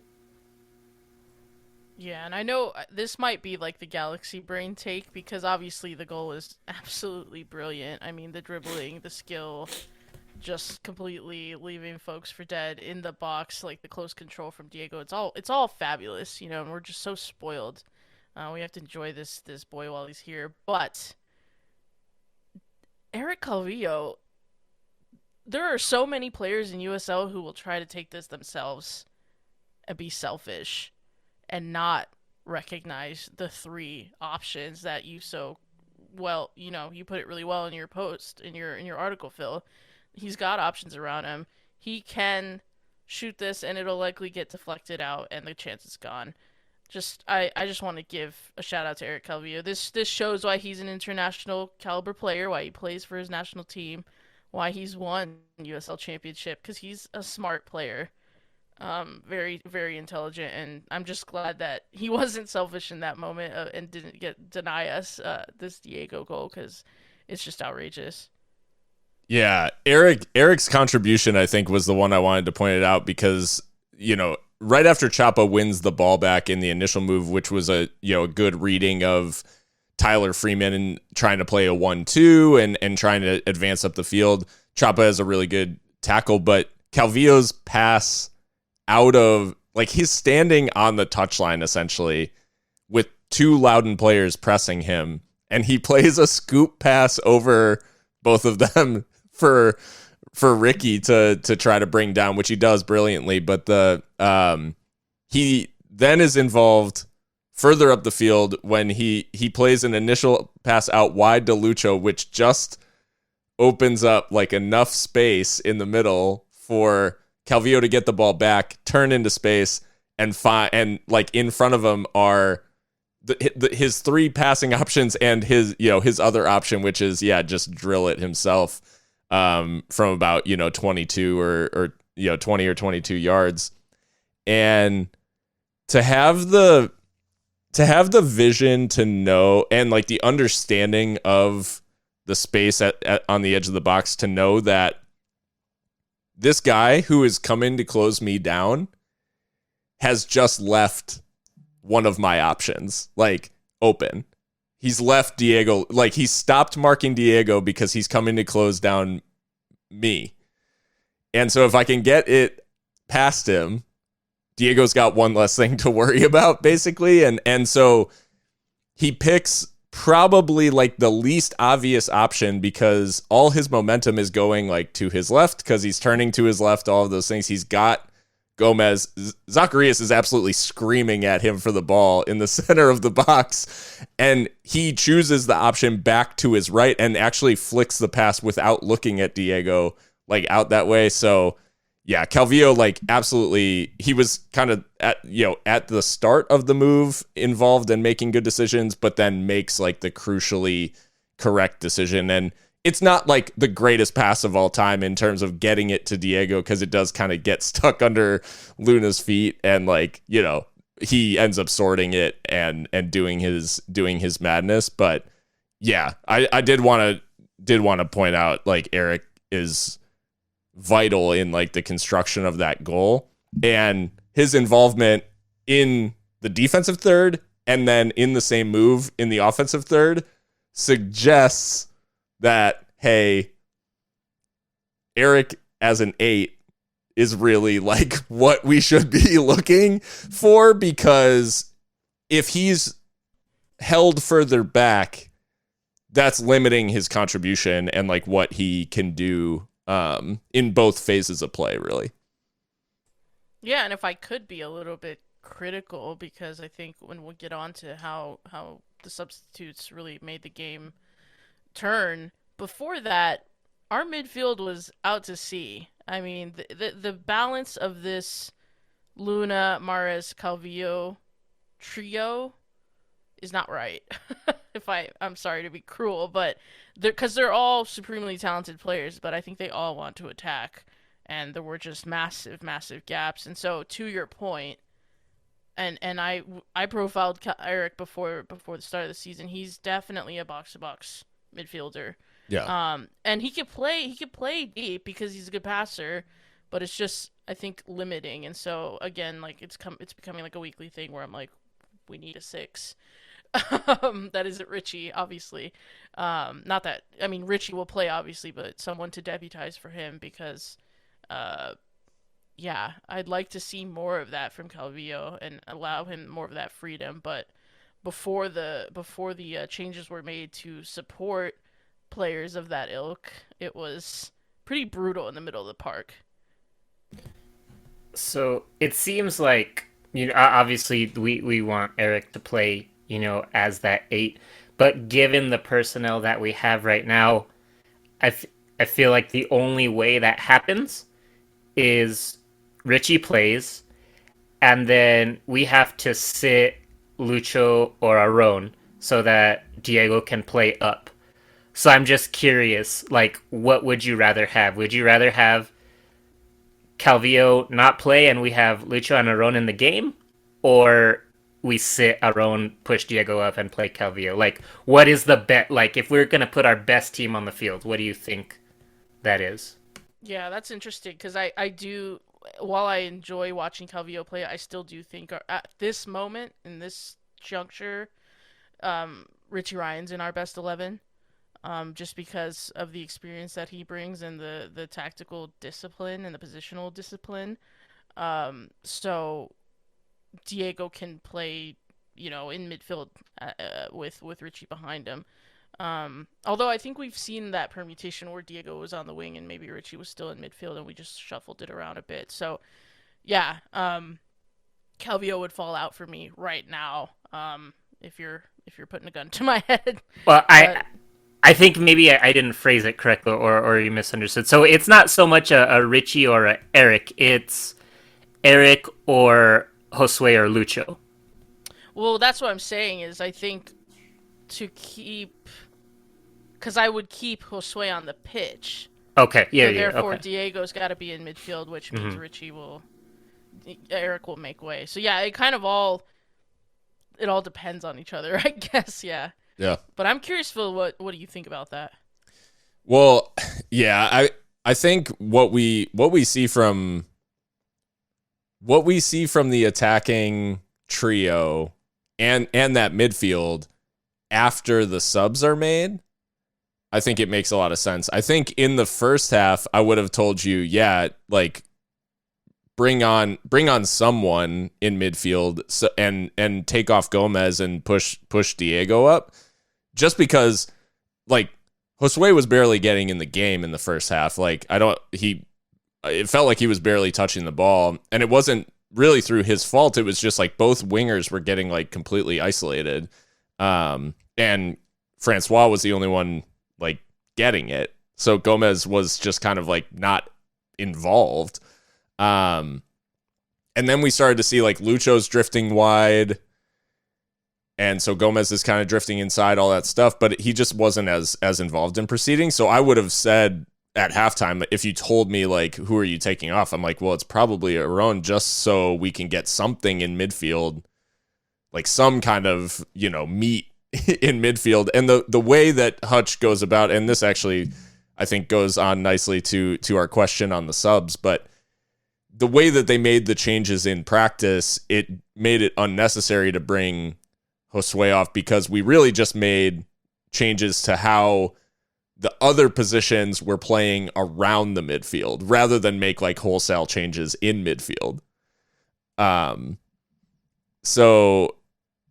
Yeah, and I know this might be like the Galaxy brain take because obviously the goal is absolutely brilliant. I mean, the dribbling, the skill, just completely leaving folks for dead in the box, like the close control from Diego. It's all fabulous, and we're just so spoiled. We have to enjoy this boy while he's here. But Eric Calvillo, there are so many players in USL who will try to take this themselves and be selfish and not recognize the 3 options that you so well, you put it really well in your post, in your article, Phil. He's got options around him. He can shoot this and it'll likely get deflected out and the chance is gone. I just want to give a shout out to Eric Calvillo. This shows why he's an international caliber player, why he plays for his national team, why he's won USL championship, because he's a smart player. Very, very intelligent, and I'm just glad that he wasn't selfish in that moment and didn't deny us this Diego goal, because it's just outrageous. Yeah, Eric's contribution, I think, was the one I wanted to point it out because, right after Chapa wins the ball back in the initial move, which was a good reading of Tyler Freeman and trying to play a 1-2 and trying to advance up the field. Chapa has a really good tackle, but Calvillo's pass out of, like, he's standing on the touchline essentially with 2 Loudoun players pressing him, and he plays a scoop pass over both of them for Ricky to try to bring down, which he does brilliantly. But he then is involved further up the field when he plays an initial pass out wide to Lucho, which just opens up like enough space in the middle for Calvillo to get the ball back, turn into space, and like in front of him are his three passing options and his other option, which is just drill it himself from about 22 or 20 or 22 yards. And to have the vision to know, and like the understanding of the space on the edge of the box, to know that this guy who is coming to close me down has just left one of my options like open. He's left Diego, like he stopped marking Diego because he's coming to close down me. And so if I can get it past him, Diego's got one less thing to worry about, basically. And so he picks probably like the least obvious option because all his momentum is going like to his left because he's turning to his left, all of those things. He's got Gomez. Zacharias is absolutely screaming at him for the ball in the center of the box. And he chooses the option back to his right and actually flicks the pass without looking at Diego like out that way. So yeah, Calvillo, like absolutely, he was kind of at the start of the move involved in making good decisions, but then makes like the crucially correct decision. And it's not like the greatest pass of all time in terms of getting it to Diego because it does kind of get stuck under Luna's feet, and like he ends up sorting it and doing his madness. But yeah, I did want to point out like Eric is vital in like the construction of that goal, and his involvement in the defensive third and then in the same move in the offensive third suggests that, hey, Eric as an 8 is really like what we should be looking for, because if he's held further back, that's limiting his contribution and like what he can do in both phases of play, really. Yeah, and if I could be a little bit critical, because I think when we get on to how the substitutes really made the game turn, before that, our midfield was out to sea. I mean, the balance of this Luna, Mahrez, Calvillo trio is not right. I'm sorry to be cruel, but because they're all supremely talented players, but I think they all want to attack, and there were just massive gaps. And so, to your point, and I profiled Eric before the start of the season. He's definitely a box to box midfielder. Yeah. And he could play deep because he's a good passer, but it's just, I think, limiting. And so again, like it's becoming like a weekly thing where I'm like, we need a 6. That isn't Richie, obviously. Not that, I mean, Richie will play obviously, but someone to deputize for him, because yeah, I'd like to see more of that from Calvillo and allow him more of that freedom. But before the changes were made to support players of that ilk, it was pretty brutal in the middle of the park. So it seems like, obviously we want Eric to play, as that 8, but given the personnel that we have right now, I feel like the only way that happens is Richie plays, and then we have to sit Lucho or Aron so that Diego can play up. So I'm just curious, like, what would you rather have? Would you rather have Calvillo not play and we have Lucho and Aron in the game? Or we sit Aron, push Diego up, and play Calvillo? Like, what is the bet? Like, if we're going to put our best team on the field, what do you think that is? Yeah, that's interesting, because I do, while I enjoy watching Calvillo play, I still do think at this moment, in this juncture, Richie Ryan's in our best 11. Just because of the experience that he brings and the tactical discipline and the positional discipline. So Diego can play, in midfield with Richie behind him. Although I think we've seen that permutation where Diego was on the wing and maybe Richie was still in midfield and we just shuffled it around a bit. So yeah, Calvillo would fall out for me right now. If you're putting a gun to my head, Well, but I think maybe I didn't phrase it correctly, or you misunderstood. So it's not so much a Richie or a Eric. It's Eric or Josue or Lucho. well, that's what I'm saying is I think to keep because I would keep Josue on the pitch. Okay. Yeah. So Yeah. therefore, Okay. Diego's got to be in midfield, which means Hmm. Eric will make way. So yeah, it all depends on each other, I guess. Yeah, Yeah. but I'm curious, Phil. What do you think about that? Well, yeah, I think what we see from the attacking trio and that midfield after the subs are made, I think it makes a lot of sense. I think in the first half, I would have told you, yeah, like bring on someone in midfield and take off Gomez and push Diego up, just because like Josue was barely getting in the game in the first half. Like it felt like he was barely touching the ball, and it wasn't really through his fault. It was just like both wingers were getting like completely isolated. And Francois was the only one like getting it. So Gomez was just kind of like not involved. And then we started to see like Lucho's drifting wide. And so Gomez is kind of drifting inside, all that stuff, but he just wasn't as involved in proceedings. So I would have said at halftime, if you told me like, who are you taking off? I'm like, well, it's probably Aron, just so we can get something in midfield, like some kind of, meat in midfield. And the way that Hutch goes about, and this actually, I think goes on nicely to our question on the subs, but the way that they made the changes in practice, it made it unnecessary to bring Josue off, because we really just made changes to how the other positions were playing around the midfield rather than make like wholesale changes in midfield. So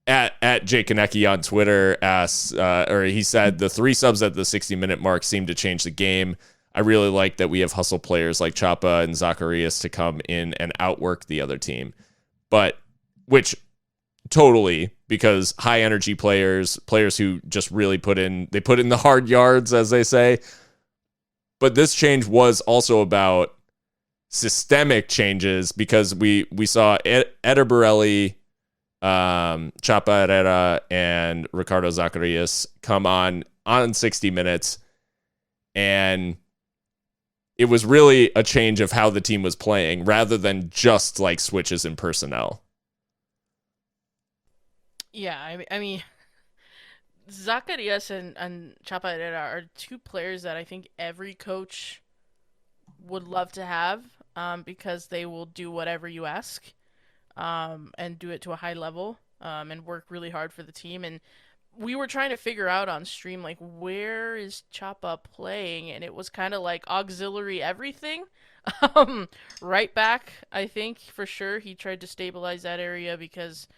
at Jake Konecki on Twitter asks, or he said, the 3 subs at the 60-minute mark seem to change the game. I really like that we have hustle players like Chapa and Zacharias to come in and outwork the other team. But, which totally, because high energy players who just really put in the hard yards, as they say. But this change was also about systemic changes, because we saw Eder Borelli, Chapa Herrera, and Ricardo Zacharias come on 60 minutes, and it was really a change of how the team was playing rather than just like switches in personnel. Yeah, I mean, Zacarias and Chapa Herrera are 2 players that I think every coach would love to have, because they will do whatever you ask, and do it to a high level, and work really hard for the team. And we were trying to figure out on stream, like, where is Chapa playing? And it was kind of like auxiliary everything. Right back, I think, for sure. He tried to stabilize that area because,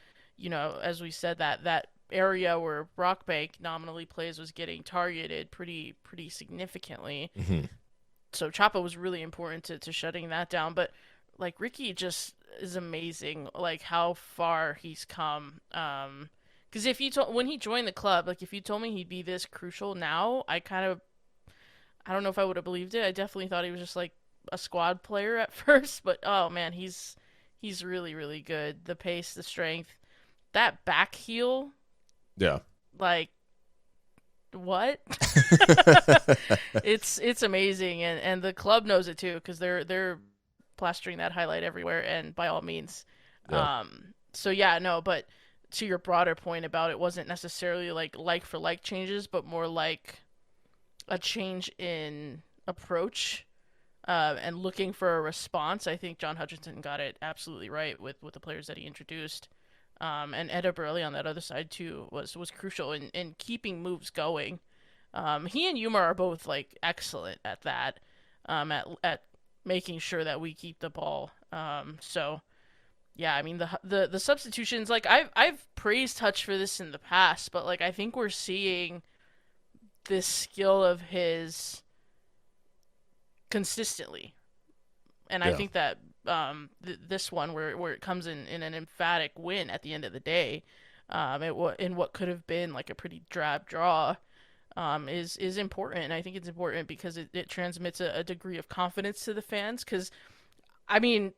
as we said, that area where Brockbank nominally plays was getting targeted pretty significantly. Mm-hmm. So Chapa was really important to shutting that down. But like Ricky just is amazing, like how far he's come. Because if you when he joined the club, like if you told me he'd be this crucial now, I don't know if I would have believed it. I definitely thought he was just like a squad player at first, but oh man, he's really really good. The pace, the strength, that back heel, Yeah. like what? It's amazing, and the club knows it too because they're plastering that highlight everywhere, and by all means. Yeah. So yeah, no, but to your broader point about it wasn't necessarily like for like changes, but more like a change in approach, and looking for a response. I think John Hutchinson got it absolutely right with the players that he introduced. And Eda Burley on that other side too was crucial in keeping moves going. He and Yuma are both like excellent at that, at making sure that we keep the ball. So yeah, I mean the substitutions, like I've praised Hutch for this in the past, but like I think we're seeing this skill of his consistently. And I think that this one, where it comes in an emphatic win at the end of the day, in what could have been like a pretty drab draw, is important. And I think it's important because it transmits a degree of confidence to the fans. Because, I mean,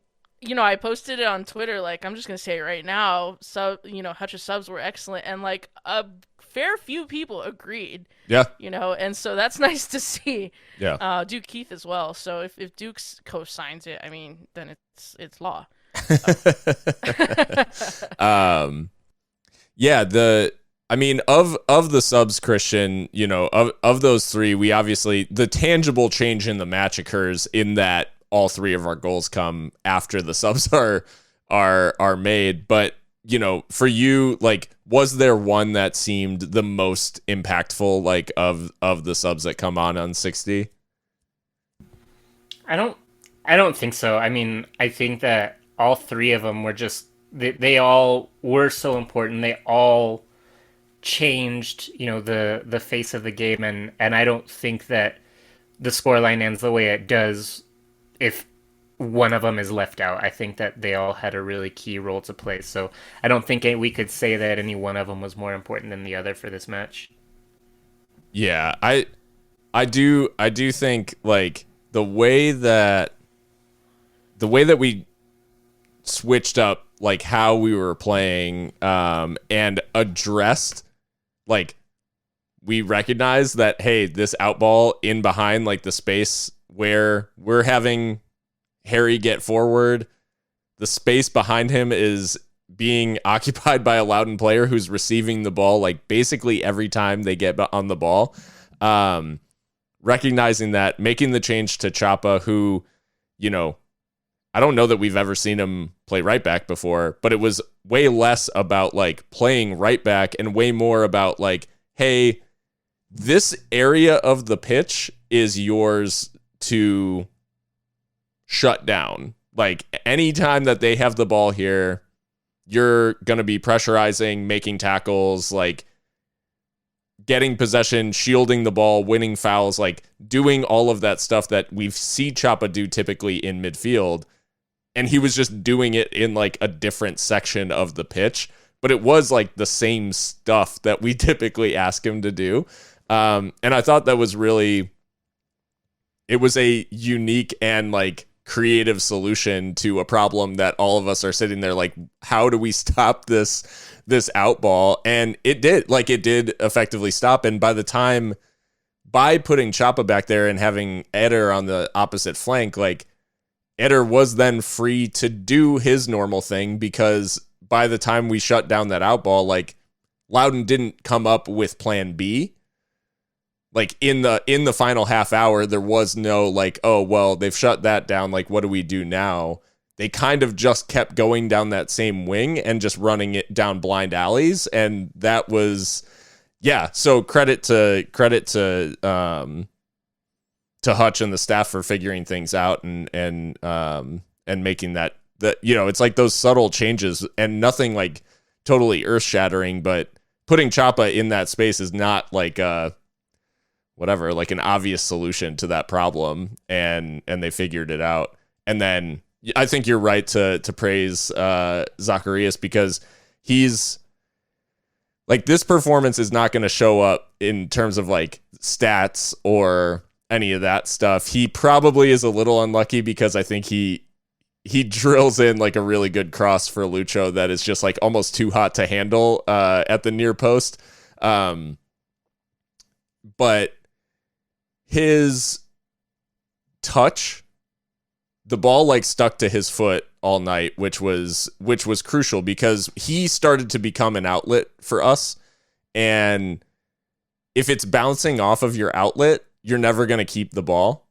I posted it on Twitter. Like, I'm just gonna say it right now. Hutch's subs were excellent, and like a fair few people agreed. Yeah. And so that's nice to see. Yeah. Duke Keith as well. So if Duke's co-signs it, I mean, then it's law. Yeah, of the subs, Christian, of those three, we obviously, the tangible change in the match occurs in that all three of our goals come after the subs are made. But, for you, like, was there one that seemed the most impactful, like, of the subs that come on 60? I don't think so. I mean, I think that all three of them were just, they all were so important. They all changed, the face of the game, and I don't think that the scoreline ends the way it does if one of them is left out. I think that they all had a really key role to play. So I don't think we could say that any one of them was more important than the other for this match. Yeah, I do think, like, the way that we switched up, like, how we were playing, and addressed, like, we recognized that, hey, this outball in behind, like, the space where we're having Harry get forward, the space behind him is being occupied by a Loudoun player who's receiving the ball, like, basically every time they get on the ball. Recognizing that, making the change to Chapa, who, I don't know that we've ever seen him play right back before, but it was way less about, like, playing right back and way more about, like, hey, this area of the pitch is yours to shut down. Like, anytime that they have the ball here, you're going to be pressurizing, making tackles, like, getting possession, shielding the ball, winning fouls, like, doing all of that stuff that we see Chapa do typically in midfield. And he was just doing it in, like, a different section of the pitch. But it was, like, the same stuff that we typically ask him to do. And I thought that was really... It was a unique and, like, creative solution to a problem that all of us are sitting there like, how do we stop this outball? And it did effectively stop. And by putting Chapa back there and having Eder on the opposite flank, like, Eder was then free to do his normal thing, because by the time we shut down that outball, like, Loudoun didn't come up with plan B. Like, in the final half hour, there was no, like, oh, well, they've shut that down, like, what do we do now? They kind of just kept going down that same wing and just running it down blind alleys, and that was, yeah. So credit to Hutch and the staff for figuring things out and making that it's like those subtle changes and nothing like totally earth shattering, but putting Chapa in that space is not like like an obvious solution to that problem, and they figured it out. And then I think you're right to praise Zacharias, because he's like, this performance is not going to show up in terms of, like, stats or any of that stuff. He probably is a little unlucky, because I think he drills in, like, a really good cross for Lucho that is just, like, almost too hot to handle at the near post. But his touch, the ball, like, stuck to his foot all night, which was crucial, because he started to become an outlet for us. And if it's bouncing off of your outlet, you're never going to keep the ball.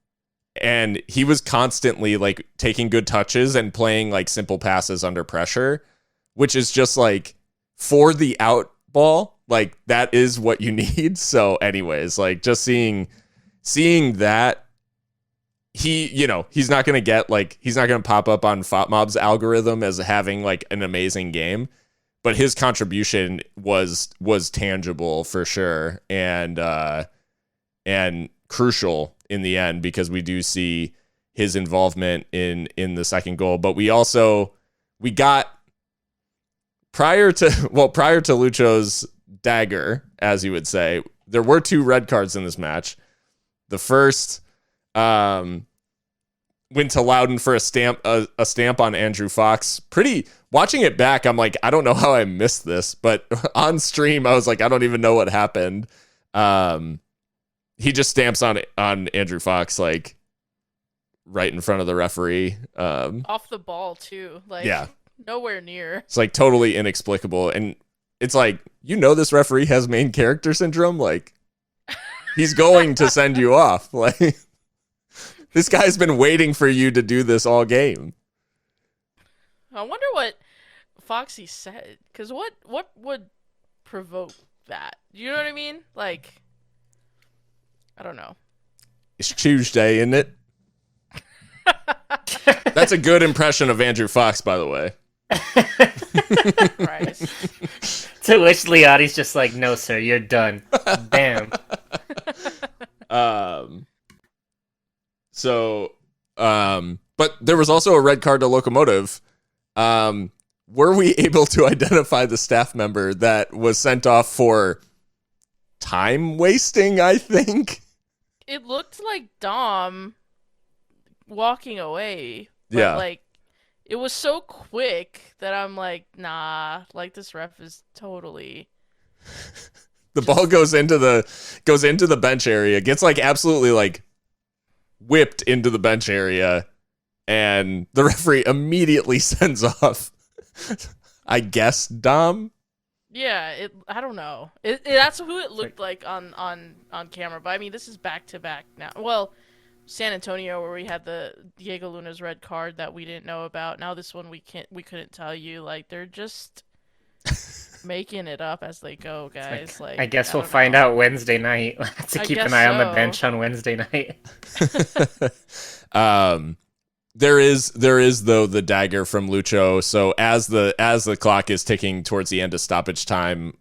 And he was constantly, like, taking good touches and playing, like, simple passes under pressure, which is just, like, for the out ball, like, that is what you need. So anyways, like, just seeing that, he's not going to get, like, he's not going to pop up on FOTMob's algorithm as having, like, an amazing game, but his contribution was tangible for sure. And and crucial in the end, because we do see his involvement in the second goal. But we got prior to Lucho's dagger, as you would say, there were 2 red cards in this match. The first went to Loudoun for a stamp on Andrew Fox. Watching it back, I'm like, I don't know how I missed this, but on stream I was like, I don't even know what happened. He just stamps on Andrew Fox, like, right in front of the referee. Off the ball too. Like, yeah. Nowhere near. It's like totally inexplicable. And it's like, this referee has main character syndrome. Like, he's going to send you off. Like, this guy's been waiting for you to do this all game. I wonder what Foxy said. Because what would provoke that? You know what I mean? Like, I don't know. It's Tuesday, isn't it? That's a good impression of Andrew Fox, by the way. Christ. To which Leontti's just like, no, sir, you're done. Bam. But there was also a red card to Locomotive. Were we able to identify the staff member that was sent off for time wasting, I think? It looked like Dom walking away. But Yeah. like, it was so quick that I'm like, nah, like, this ref is totally... The ball goes into the bench area, gets like absolutely like whipped into the bench area, and the referee immediately sends off, I guess, Dom. Yeah, I don't know. That's who it looked like on camera. But I mean, this is back to back now. Well, San Antonio, where we had the Diego Luna's red card that we didn't know about. Now this one we couldn't tell you. Like, they're just making it up as they go, guys. Like, I guess we'll don't find know. out Wednesday night. We'll have to I keep guess an eye on the so. bench on Wednesday night. There is though the dagger from Lucho. So as the clock is ticking towards the end of stoppage time,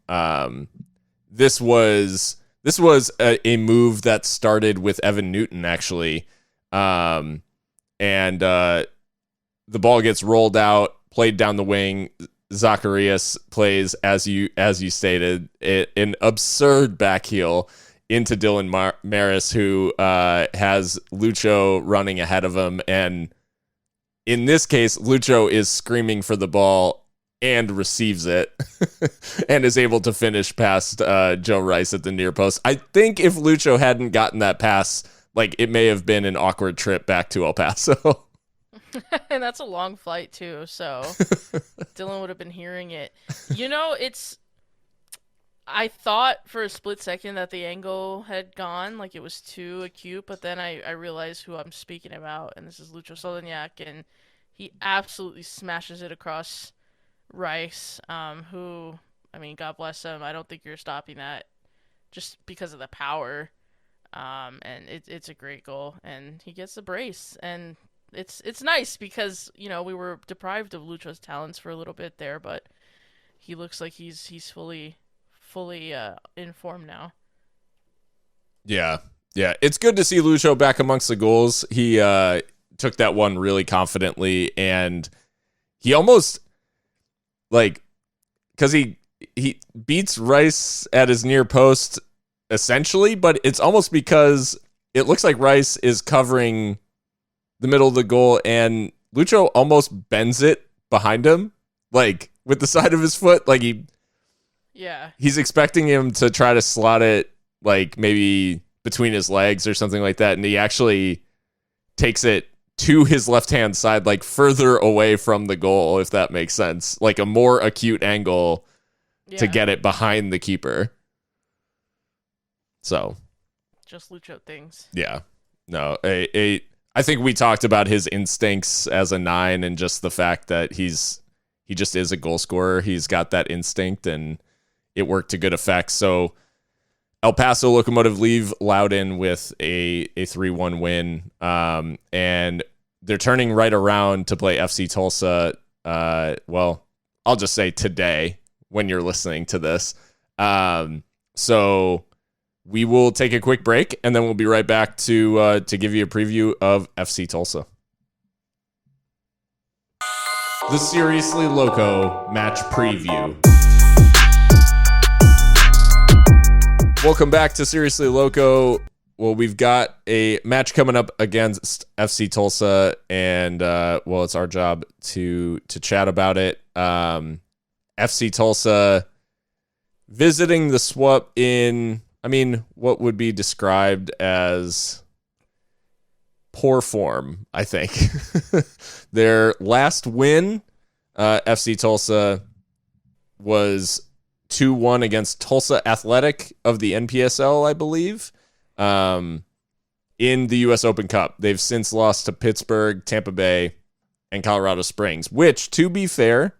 this was a move that started with Evan Newton, actually, and the ball gets rolled out, played down the wing. Zacharias plays, as you stated, an absurd back heel into Dylan Maris, who has Lucho running ahead of him, and in this case, Lucho is screaming for the ball and receives it and is able to finish past Joe Rice at the near post. I think if Lucho hadn't gotten that pass, like, it may have been an awkward trip back to El Paso. And that's a long flight too, so Dylan would have been hearing it. I thought for a split second that the angle had gone, like it was too acute, but then I realized who I'm speaking about, and this is Lucho Solignac, and he absolutely smashes it across Rice, who, I mean, God bless him. I don't think you're stopping that just because of the power, and it's a great goal, and he gets the brace, and it's nice because, we were deprived of Lucho's talents for a little bit there, but he looks like he's fully in form now. Yeah. It's good to see Lucho back amongst the goals. He took that one really confidently, and he almost, like, because he beats Rice at his near post, essentially, but it's almost because it looks like Rice is covering the middle of the goal, and Lucho almost bends it behind him, like, with the side of his foot. Like, he's expecting him to try to slot it, like, maybe between his legs or something like that, and he actually takes it to his left-hand side, like, further away from the goal, if that makes sense. Like, a more acute angle to get it behind the keeper. So. Just Lucho things. Yeah. No, I think we talked about his instincts as a 9, and just the fact that he just is a goal scorer. He's got that instinct, and it worked to good effect. So El Paso Locomotive leave Loudoun with a 3-1 win, and they're turning right around to play FC Tulsa. Well, I'll just say today when you're listening to this. So we will take a quick break, and then we'll be right back to give you a preview of FC Tulsa. The Seriously Loco match preview. Welcome back to Seriously Loco. Well, we've got a match coming up against FC Tulsa, and it's our job to chat about it. FC Tulsa visiting the SWUP in, what would be described as poor form, I think. Their last win, FC Tulsa, was 2-1 against Tulsa Athletic of the NPSL, I believe, in the U.S. Open Cup. They've since lost to Pittsburgh, Tampa Bay, and Colorado Springs, which, to be fair,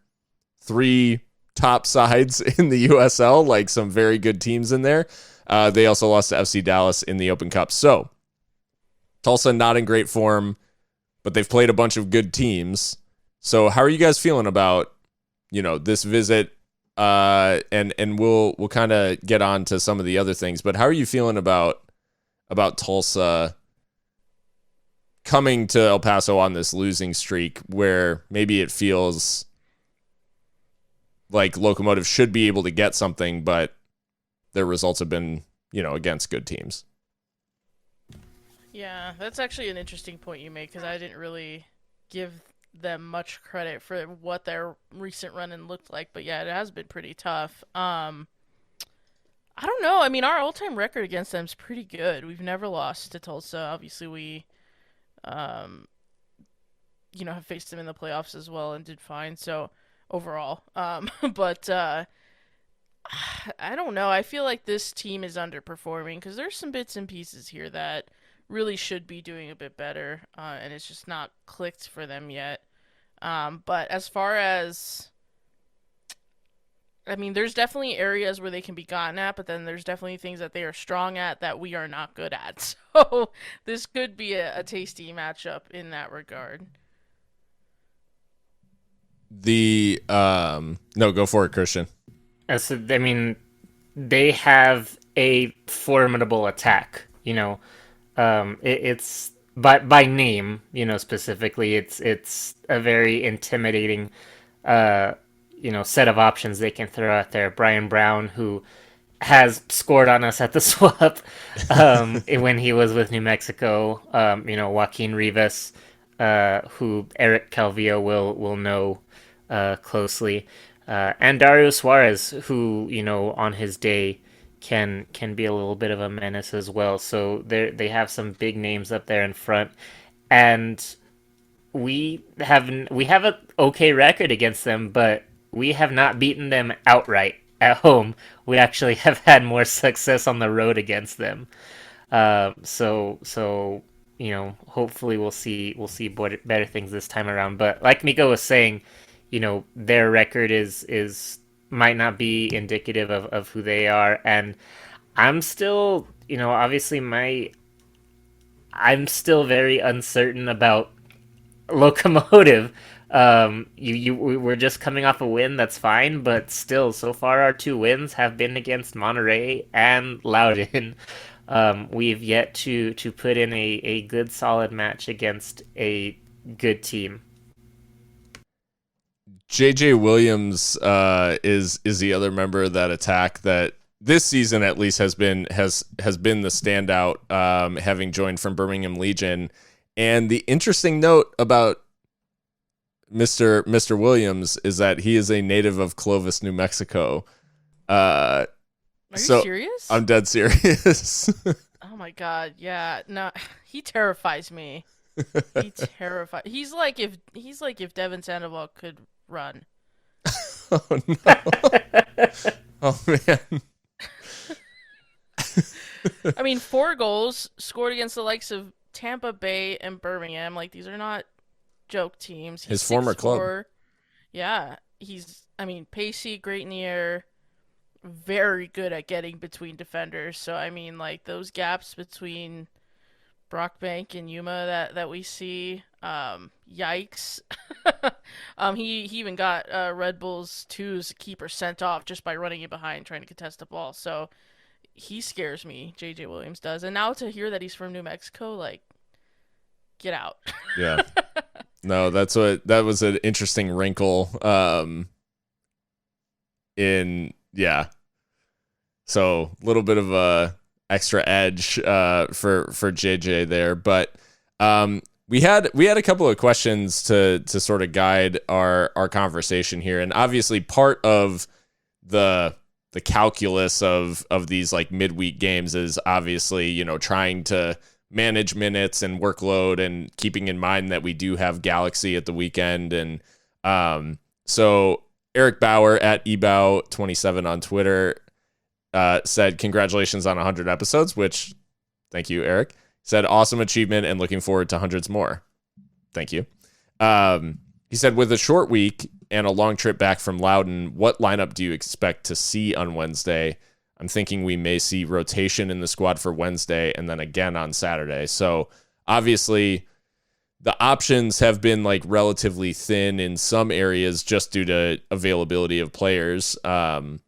3 top sides in the USL, like some very good teams in there. They also lost to FC Dallas in the Open Cup. So, Tulsa not in great form, but they've played a bunch of good teams. So how are you guys feeling about, this visit? And we'll kind of get on to some of the other things, but how are you feeling about Tulsa coming to El Paso on this losing streak where maybe it feels like Locomotive should be able to get something, but their results have been, against good teams? Yeah, that's actually an interesting point you make, because I didn't really give them much credit for what their recent run-in looked like, but yeah, it has been pretty tough. I don't know. Our all-time record against them is pretty good. We've never lost to Tulsa. Obviously, we, have faced them in the playoffs as well and did fine. So overall, but I don't know. I feel like this team is underperforming because there's some bits and pieces here that really should be doing a bit better, and it's just not clicked for them yet. But as far as, there's definitely areas where they can be gotten at, but then there's definitely things that they are strong at that we are not good at. So this could be a tasty matchup in that regard. No, go for it, Christian. So, they have a formidable attack, it's by name, specifically, it's a very intimidating, set of options they can throw out there. Brian Brown, who has scored on us at the SWUP, when he was with New Mexico, Joaquin Rivas, who Eric Calvillo will know closely, and Dario Suarez, who, on his day can be a little bit of a menace as well. So they have some big names up there in front, and we have an okay record against them, but we have not beaten them outright at home. We actually have had more success on the road against them. So hopefully we'll see better things this time around. But like Miko was saying, their record is might not be indicative of who they are, and I'm still, obviously I'm still very uncertain about Locomotive. We're just coming off a win, that's fine, but still, so far our 2 wins have been against Monterey and Loudoun. We've yet to put in a good solid match against a good team. JJ Williams is the other member of that attack that this season at least has been the standout, having joined from Birmingham Legion. And the interesting note about Mr. Williams is that he is a native of Clovis, New Mexico. Are you serious? I'm dead serious. Oh my god, yeah. No, he terrifies me. He's like if Devin Sandoval could run. Oh no. Oh man. 4 goals scored against the likes of Tampa Bay and Birmingham. Like, these are not joke teams. His former 6'4". club. Yeah, he's pacey, great in the air, very good at getting between defenders. So those gaps between Brockbank and Yuma that we see, yikes. He even got Red Bull's 2's keeper sent off just by running it behind trying to contest the ball. So he scares me. JJ Williams does, and now to hear that he's from New Mexico, like, get out. Yeah. No, that was an interesting wrinkle. So a little bit of a extra edge for JJ there, but we had a couple of questions to sort of guide our conversation here, and obviously part of the calculus of these like midweek games is obviously, you know, trying to manage minutes and workload, and keeping in mind that we do have Galaxy at the weekend. And so Eric Bauer at eBow27 on Twitter said congratulations on 100 episodes, which thank you, Eric. Said awesome achievement and looking forward to hundreds more. Thank you. He said, with a short week and a long trip back from Loudoun, what lineup do you expect to see on Wednesday? I'm thinking we may see rotation in the squad for Wednesday and then again on Saturday. So obviously the options have been like relatively thin in some areas just due to availability of players. How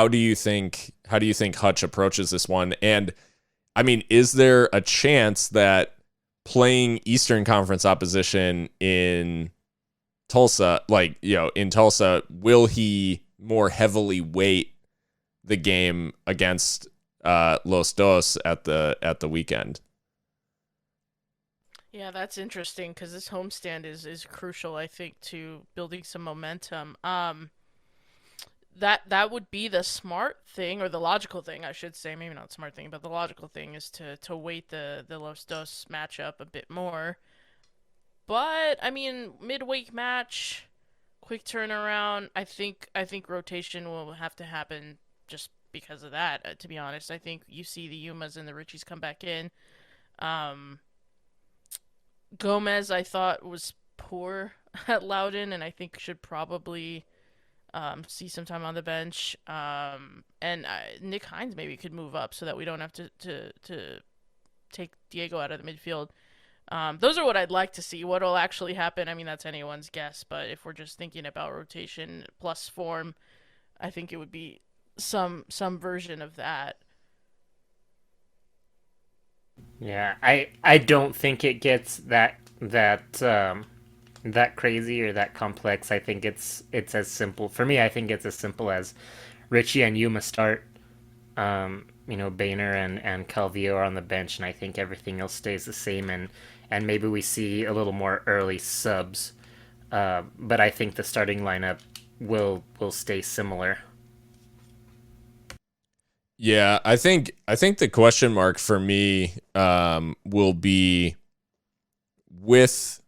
do you think Hutch approaches this one? And I mean, is there a chance that playing Eastern Conference opposition in Tulsa, will he more heavily weight the game against Los Dos at the weekend? Yeah, that's interesting because this homestand is crucial, I think, to building some momentum. That would be the smart thing, or the logical thing, I should say. Maybe not smart thing, but the logical thing is to weight the Los Dos matchup a bit more. But I mean, midweek match, quick turnaround. I think rotation will have to happen just because of that. To be honest, I think you see the Yumas and the Richies come back in. Gomez, I thought, was poor at Loudoun, and I think should probably see some time on the bench. And Nick Hines maybe could move up so that we don't have to take Diego out of the midfield. Those are what I'd like to see. What will actually happen, I mean, that's anyone's guess. But if we're just thinking about rotation plus form, I think it would be some version of that. Yeah, I don't think it gets that crazy or that complex. I think it's as simple for me. I think it's as simple as Richie and Yuma start. Boehner and Calvillo are on the bench, and I think everything else stays the same. And maybe we see a little more early subs, but I think the starting lineup will stay similar. Yeah, I think the question mark for me will be with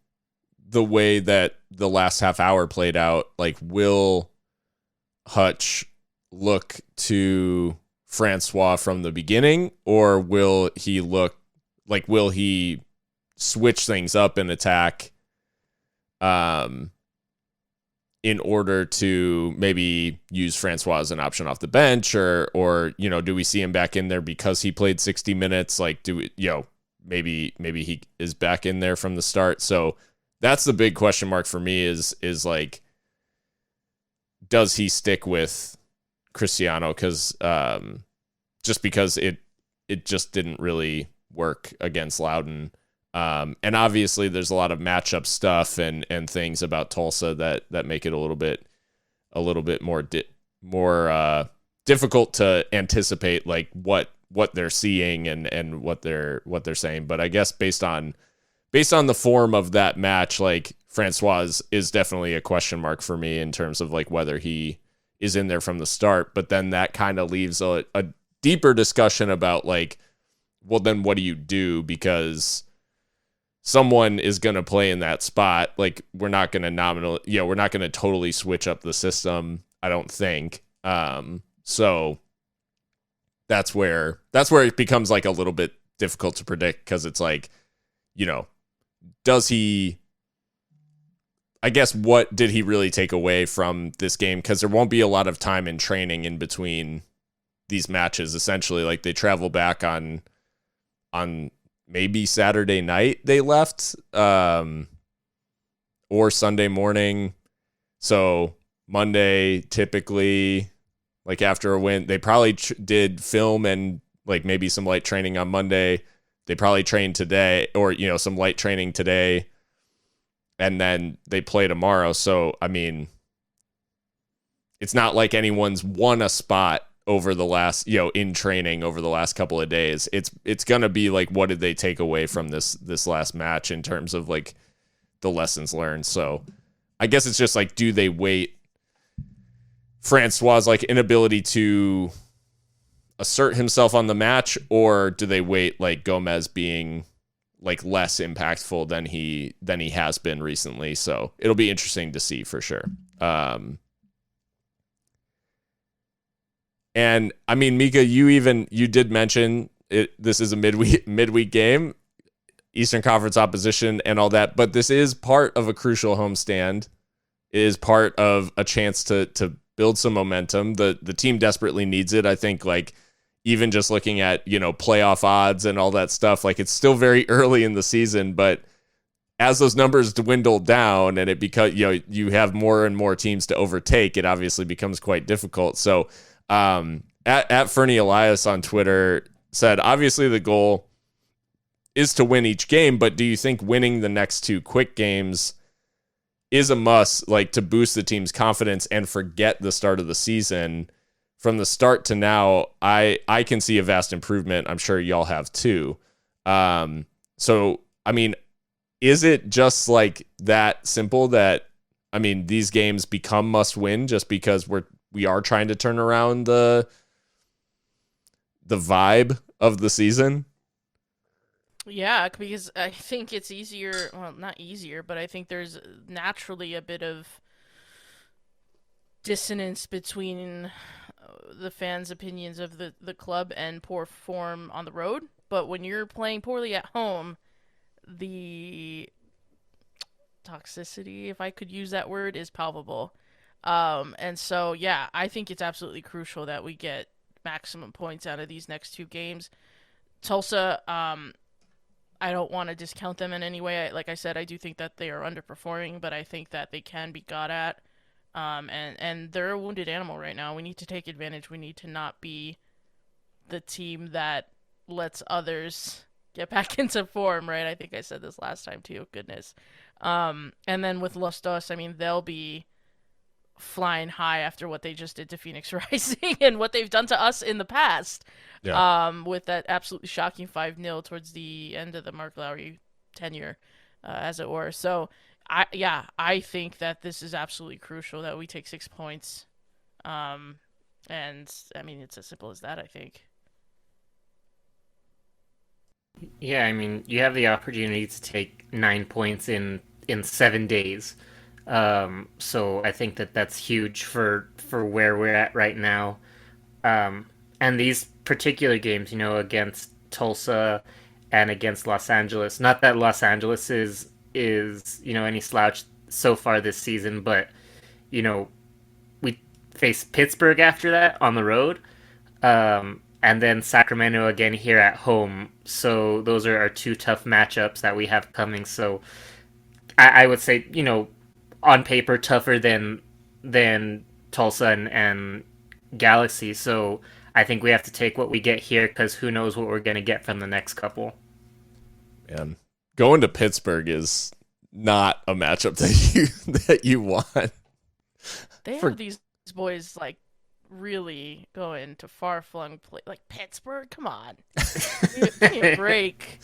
the way that the last half hour played out. Like, will Hutch look to Francois from the beginning, or will he switch things up in attack in order to maybe use Francois as an option off the bench, or do we see him back in there because he played 60 minutes? Like, maybe he is back in there from the start. So that's the big question mark for me is like, does he stick with Cristiano? Because it just didn't really work against Loudoun. And obviously there's a lot of matchup stuff and things about Tulsa that make it a little bit more difficult to anticipate, like what they're seeing and what they're saying. But I guess based on the form of that match, like, Francois is definitely a question mark for me in terms of like whether he is in there from the start. But then that kind of leaves a deeper discussion about like, well, then what do you do? Because someone is going to play in that spot. Like, we're not going to totally switch up the system, I don't think. So that's where it becomes like a little bit difficult to predict, because it's like, does he, I guess, what did he really take away from this game? Because there won't be a lot of time in training in between these matches. Essentially, like, they travel back on maybe Saturday night they left, or Sunday morning. So Monday typically Like after a win, they probably did film and like maybe some light training on Monday. They probably trained today, or some light training today, and then they play tomorrow. So I mean, it's not like anyone's won a spot over the last, in training over the last couple of days. It's gonna be like, what did they take away from this last match in terms of like the lessons learned? So I guess it's just like, do they wait Francois' like inability to assert himself on the match, or do they wait like Gomez being like less impactful than he has been recently? So it'll be interesting to see for sure. And I mean, Mika, you did mention it. This is a midweek game, Eastern Conference opposition and all that, but this is part of a crucial homestand. It is part of a chance to build some momentum. The team desperately needs it. I think like even just looking at, playoff odds and all that stuff, like it's still very early in the season, but as those numbers dwindle down and it you have more and more teams to overtake, it obviously becomes quite difficult. So at Fernie Elias on Twitter said, obviously the goal is to win each game, but do you think winning the next two quick games is a must, like to boost the team's confidence and forget the start of the season? From the start to now, I can see a vast improvement. I'm sure y'all have too. So, I mean, is it just like that simple that, I mean, these games become must win just because we are trying to turn around the vibe of the season? Yeah, because I think it's easier, well, not easier, but I think there's naturally a bit of dissonance between the fans' opinions of the club and poor form on the road. But when you're playing poorly at home, the toxicity, if I could use that word, is palpable. And so, yeah, I think it's absolutely crucial that we get maximum points out of these next two games. Tulsa, I don't want to discount them in any way. Like I said, I do think that they are underperforming, but I think that they can be got at. And they're a wounded animal right now. We need to take advantage. We need to not be the team that lets others get back into form, right? I think I said this last time too. Goodness. And then with Los Dos, I mean, they'll be flying high after what they just did to Phoenix Rising and what they've done to us in the past. Yeah. With that absolutely shocking 5-0 towards the end of the Mark Lowry tenure, as it were. So, I think that this is absolutely crucial that we take 6 points. And, I mean, it's as simple as that, I think. Yeah, I mean, you have the opportunity to take 9 points in 7 days. So I think that's huge for where we're at right now. And these particular games, against Tulsa and against Los Angeles, not that Los Angeles is any slouch so far this season, but we face Pittsburgh after that on the road, and then Sacramento again here at home. So those are our two tough matchups that we have coming. So I would say, on paper tougher than Tulsa and Galaxy. So I think we have to take what we get here, because who knows what we're going to get from the next couple. Man, going to Pittsburgh is not a matchup that you want. They have these boys like really going to far-flung like Pittsburgh. Come on, give me a break.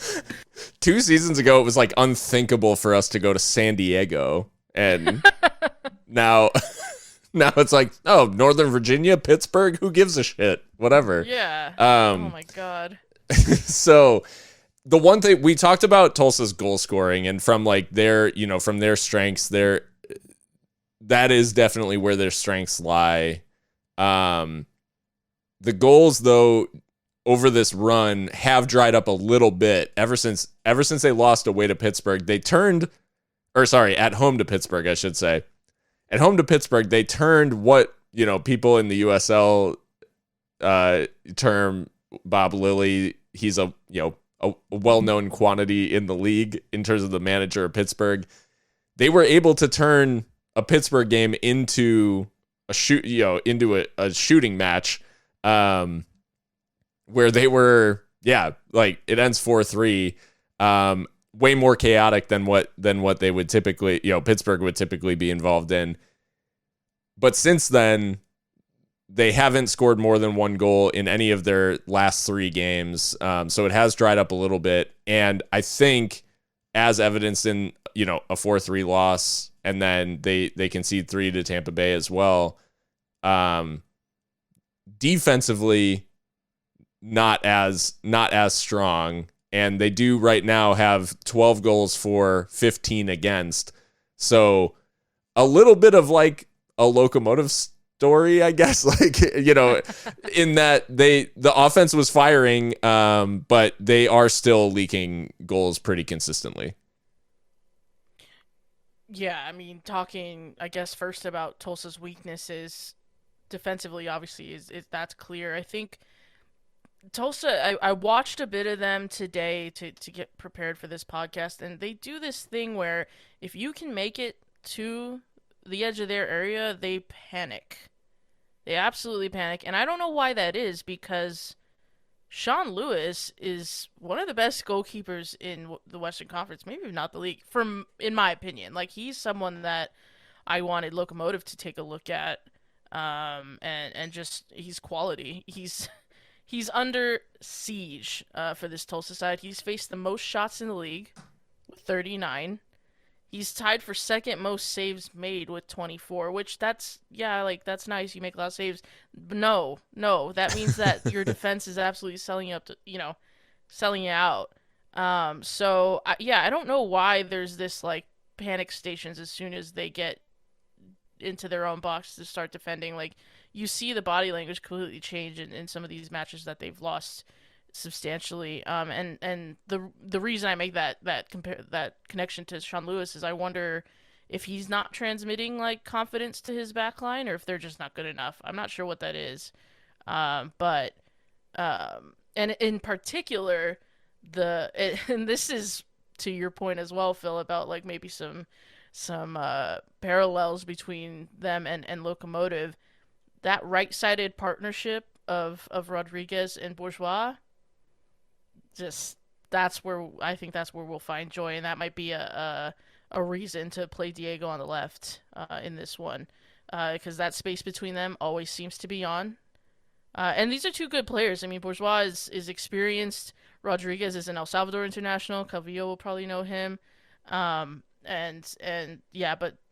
2 seasons ago, it was like unthinkable for us to go to San Diego, and now it's like, oh, Northern Virginia, Pittsburgh, who gives a shit? Whatever. Yeah. Oh my god. So the one thing we talked about, Tulsa's goal scoring, and from like their, from their strengths, that is definitely where their strengths lie. The goals, though, over this run have dried up a little bit ever since they lost away to Pittsburgh. At home to Pittsburgh, I should say. At home to Pittsburgh, they turned what, people in the USL term Bob Lilly. He's a well-known quantity in the league in terms of the manager of Pittsburgh. They were able to turn a Pittsburgh game into into a shooting match, where they were, like it ends 4-3, way more chaotic than what they would typically, Pittsburgh would typically be involved in. But since then, they haven't scored more than one goal in any of their last 3 games. So it has dried up a little bit. And I think, as evidenced in, a 4-3 loss, and then they concede 3 to Tampa Bay as well. Defensively, not as strong. And they do right now have 12 goals for, 15 against. So a little bit of like a Locomotive story, I guess, like, in that the offense was firing, but they are still leaking goals pretty consistently. Yeah, I mean, talking, I guess, first about Tulsa's weaknesses defensively, obviously, is that's clear. I think Tulsa, I watched a bit of them today to get prepared for this podcast, and they do this thing where if you can make it to the edge of their area, they panic. They absolutely panic, and I don't know why that is, because Sean Lewis is one of the best goalkeepers in the Western Conference, maybe not the league, in my opinion. Like, he's someone that I wanted Locomotive to take a look at, and just, he's quality. He's under siege for this Tulsa side. He's faced the most shots in the league with 39. He's tied for second most saves made with 24, which that's nice. You make a lot of saves. But no, that means that your defense is absolutely selling you out. I don't know why there's this like panic stations as soon as they get into their own box to start defending. Like, you see the body language completely change in some of these matches that they've lost substantially. And the reason I make that connection to Sean Lewis is I wonder if he's not transmitting like confidence to his back line, or if they're just not good enough. I'm not sure what that is. And in particular, and this is to your point as well, Phil, about like maybe some parallels between them and Locomotive. That right-sided partnership of Rodriguez and Bourgeois, that's where we'll find joy, and that might be a reason to play Diego on the left in this one, because that space between them always seems to be on. And these are 2 good players. I mean, Bourgeois is experienced. Rodriguez is an El Salvador international. Calvillo will probably know him. But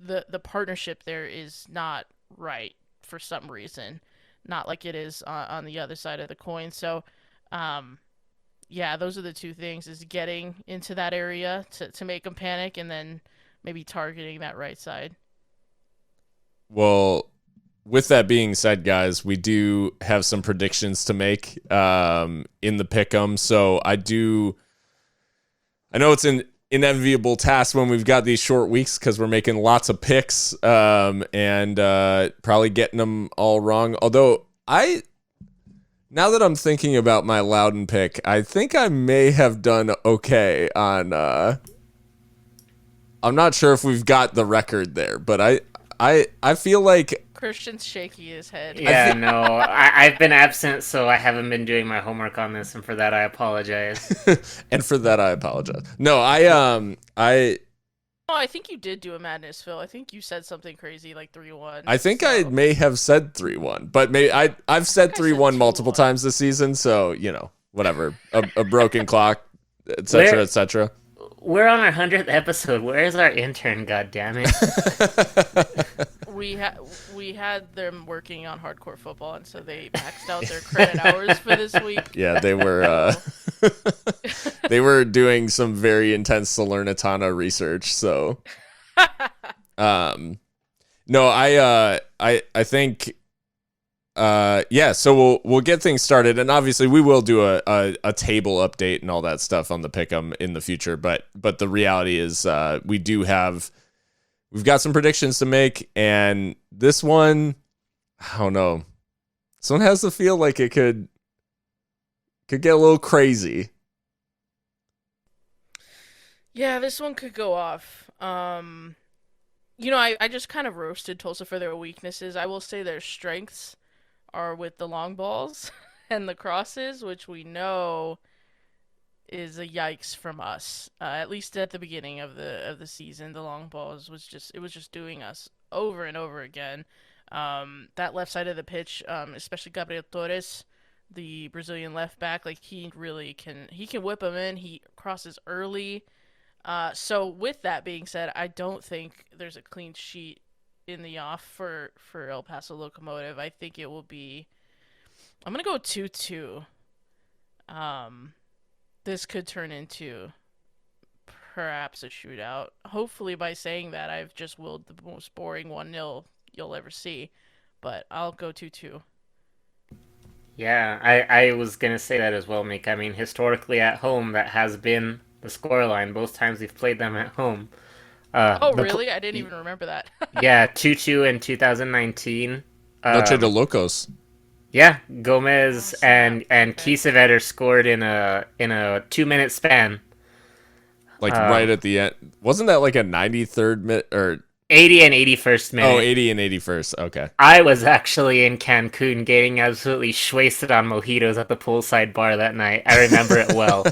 the partnership there is not right for some reason, not like it is on the other side of the coin. So, those are the 2 things: is getting into that area to make them panic, and then maybe targeting that right side. Well, with that being said, guys, we do have some predictions to make in the pick'em. So I know it's an inevitable task when we've got these short weeks, because we're making lots of picks and probably getting them all wrong. Although now that I'm thinking about my Loudoun pick, I think I may have done okay on. I'm not sure if we've got the record there, but I feel like Christian's shaking his head. Yeah, no, I've been absent, so I haven't been doing my homework on this, and for that I apologize. No, I think you did do a madness, Phil. I think you said something crazy like 3-1. I think I may have said 3-1, but maybe I've said 3-1 multiple times this season, so whatever. A broken clock, etc., etc. We're on our 100th episode. Where's our intern? God damn it! We had them working on hardcore football, and so they maxed out their credit hours for this week. Yeah, they were they were doing some very intense Salernitana research. So, no, I think. So we'll get things started, and obviously we will do a table update and all that stuff on the pick'em in the future. But the reality is, we've got some predictions to make, and this one, I don't know. This one has the feel like it could get a little crazy. Yeah, this one could go off. I just kind of roasted Tulsa for their weaknesses. I will say their strengths are with the long balls and the crosses, which we know is a yikes from us. At least at the beginning of the season, the long balls was just doing us over and over again. That left side of the pitch, especially Gabriel Torres, the Brazilian left back, like he can whip them in. He crosses early. So with that being said, I don't think there's a clean sheet in the off for El Paso Locomotive. I think it will be. I'm gonna go 2-2. Um, this could turn into perhaps a shootout. Hopefully, by saying that, I've just willed the most boring 1-0 you'll ever see. But I'll go 2-2. Yeah, I was gonna say that as well, Mika. I mean, historically at home, that has been the scoreline both times we've played them at home. Oh, The really? I didn't even remember that. Yeah, 2-2 in 2019. Noche de Um, Locos. yeah, Oh, Gomez snap. and Okay. Kiesewetter scored in a 2 minute span. Like right Um, at the end. Wasn't that like a 93rd minute or 80 and 81st oh, minute. 80 and 81st. Okay. I was actually in Cancun getting absolutely wasted on mojitos at the poolside bar that night. I remember it well.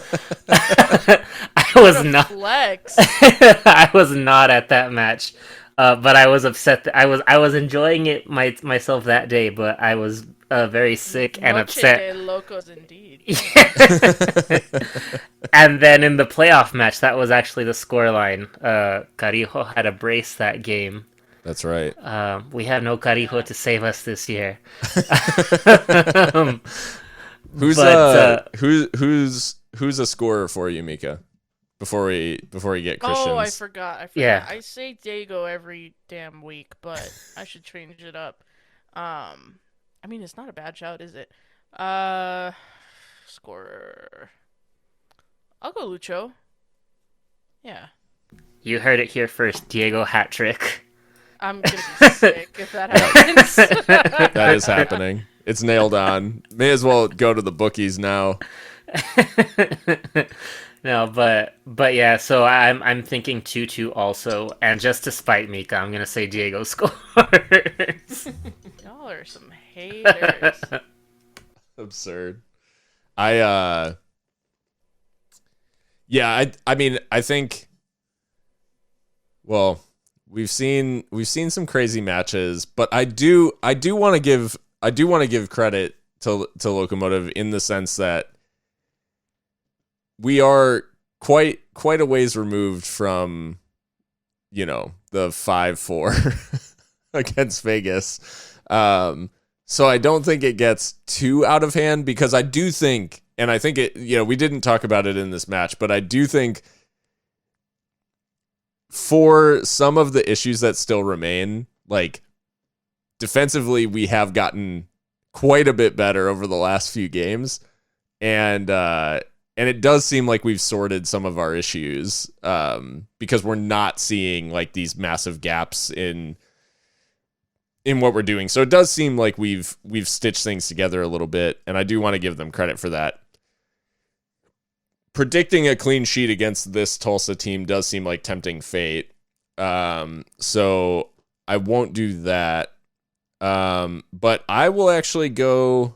I What was a not flex. I was not at that match. But I was upset that I was enjoying it myself that day, but I was very sick and Noche upset. de locos indeed. Damn. And then in the playoff match, that was actually the scoreline. Carijo had a brace that game. That's right. We have no Carijo Yeah. to save us this year. Um, Who's but who's a scorer for you, Mika? Before we get Christians. Oh, I forgot. I forgot. Yeah. I say Diego every damn week, but I should change it up. I mean, it's not a bad shout, is it? Uh, Scorer. I'll go Lucho. Yeah. You heard it here first, Diego hat trick. I'm gonna be sick if that happens. That is happening. It's nailed on. May as well go to the bookies now. No, but yeah, so I'm thinking 2-2 also, and just to spite Mika, I'm gonna say Diego scores. Y'all are some haters. Absurd. I mean, I think, well, we've seen some crazy matches, but I do want to give credit to Locomotive in the sense that we are quite a ways removed from, the 5-4 against Vegas. So I don't think it gets too out of hand, because I do think, and I think it, we didn't talk about it in this match, but I do think for some of the issues that still remain, like defensively, we have gotten quite a bit better over the last few games. And it does seem like we've sorted some of our issues, because we're not seeing like these massive gaps in what we're doing. So it does seem like we've stitched things together a little bit, and I do want to give them credit for that. Predicting a clean sheet against this Tulsa team does seem like tempting fate. So I won't do that. But I will actually go,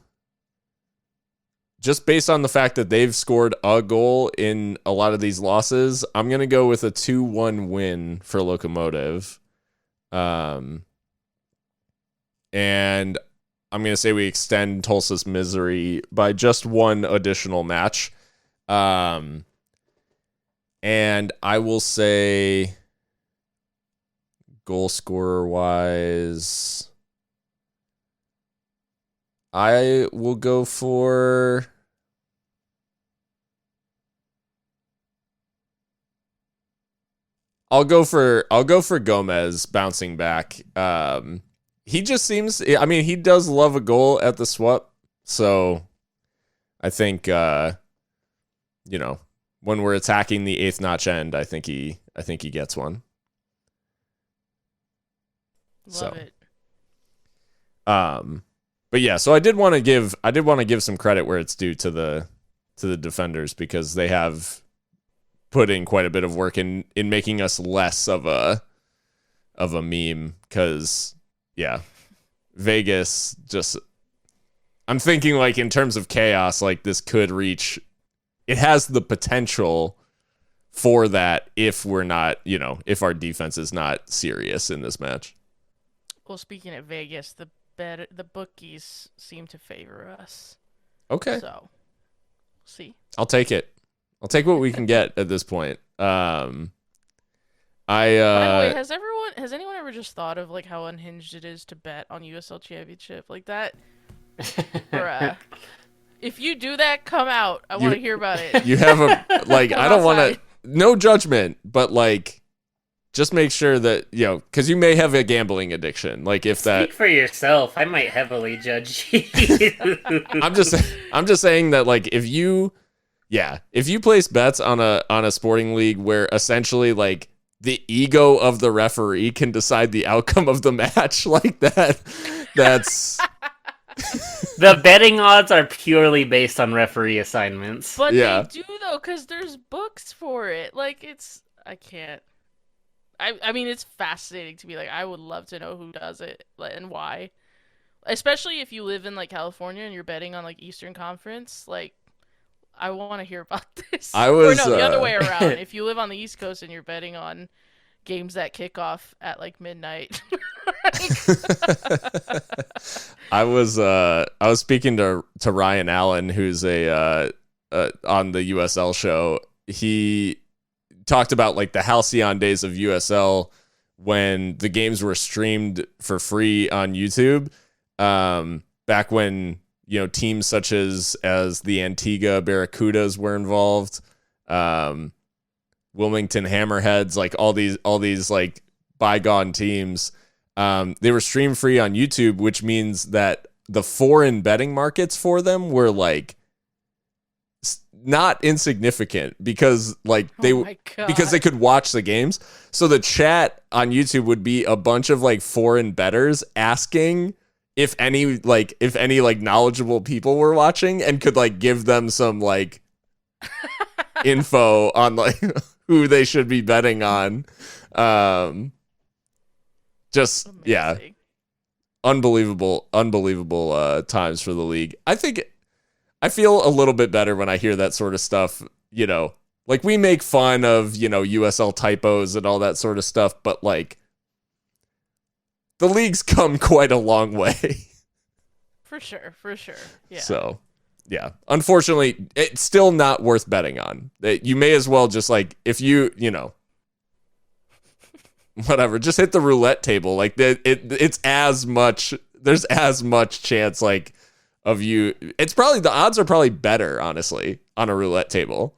just based on the fact that they've scored a goal in a lot of these losses, I'm going to go with a 2-1 win for Locomotive. And I'm going to say we extend Tulsa's misery by just one additional match. And I will say, goal scorer wise, I will go for I'll go for Gomez bouncing back. He just seems, I mean, he does love a goal at the SWUP, so I think when we're attacking the eighth notch end, I think he gets one. Love it. But yeah, so I did want to give some credit where it's due to the defenders, because they have put in quite a bit of work in making us less of of a meme because Vegas just. I'm thinking like in terms of chaos, like this could reach. It has the potential for that if we're not, if our defense is not serious in this match. Well, speaking of Vegas, the bookies seem to favor us. Okay. So, see. I'll take it. I'll take what we can get at this point. By the way, has anyone ever just thought of like how unhinged it is to bet on USL Championship like that? If you do that, come out. I want to hear about it. You have a like. I don't want to. No judgment, but like, just make sure that because you may have a gambling addiction. Like if Speak for yourself. I might heavily judge you. I'm just saying that like if you place bets on a sporting league where essentially like the ego of the referee can decide the outcome of the match like that's. The betting odds are purely based on referee assignments. But they do though, because there's books for it. Like I can't. I mean, it's fascinating to me. Like I would love to know who does it and why. Especially if you live in like California and you're betting on like Eastern Conference. Like I want to hear about this. The other way around. If you live on the East Coast and you're betting on games that kick off at like midnight. I was speaking to Ryan Allen, who's on the USL show. He talked about like the halcyon days of USL when the games were streamed for free on YouTube. Back when teams such as the Antigua Barracudas were involved. Wilmington Hammerheads, like all these like bygone teams, they were stream free on YouTube, which means that the foreign betting markets for them were like not insignificant because like because they could watch the games. So the chat on YouTube would be a bunch of like foreign bettors asking if any knowledgeable people were watching and could like give them some like info on like who they should be betting on. Just amazing. Yeah, unbelievable times for the league. I feel a little bit better when I hear that sort of stuff. Like we make fun of USL typos and all that sort of stuff, but like the league's come quite a long way. For sure. Yeah. So yeah, unfortunately, it's still not worth betting on. You may as well just like if whatever, just hit the roulette table. Like it's as much. There's as much chance like of you. It's probably the odds are probably better, honestly, on a roulette table.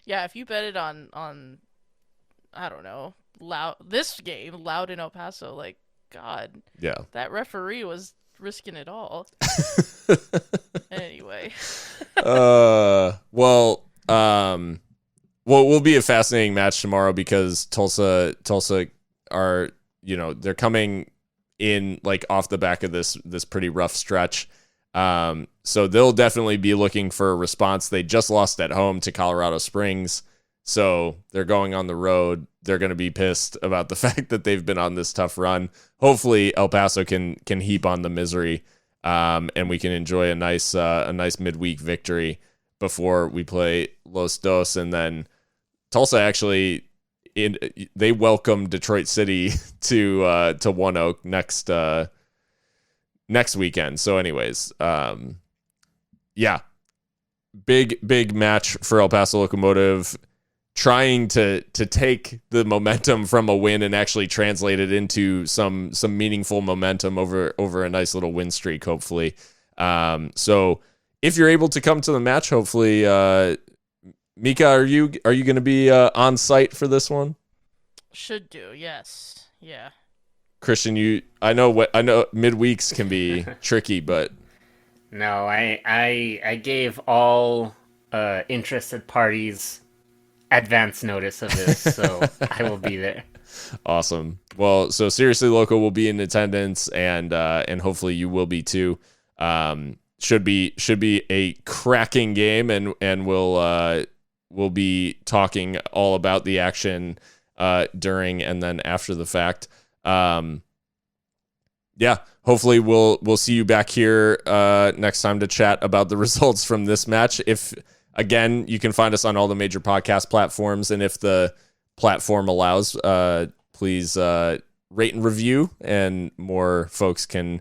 Yeah, if you bet it on I don't know, Loud in El Paso, like God. Yeah. That referee was risking it all. Anyway. Well, will be a fascinating match tomorrow because Tulsa are, they're coming in like off the back of this pretty rough stretch. So they'll definitely be looking for a response. They just lost at home to Colorado Springs. So they're going on the road. They're going to be pissed about the fact that they've been on this tough run. Hopefully El Paso can heap on the misery, and we can enjoy a nice midweek victory before we play Los Dos. And then Tulsa actually, they welcome Detroit City to One Oak next weekend. So anyways, yeah, big match for El Paso Locomotive, trying to take the momentum from a win and actually translate it into some meaningful momentum over a nice little win streak, hopefully. So if you're able to come to the match, hopefully, Mika, are you going to be on site for this one? Should do, yes. Yeah. Christian, I know midweeks can be tricky, but no, I gave all interested parties advance notice of this, so I will be there. Awesome. Well, so Seriously Loco will be in attendance, and hopefully you will be too. Should be a cracking game, and we'll be talking all about the action during and then after the fact. Yeah, hopefully we'll see you back here next time to chat about the results from this match. If, again, you can find us on all the major podcast platforms, and if the platform allows, please rate and review, and more folks can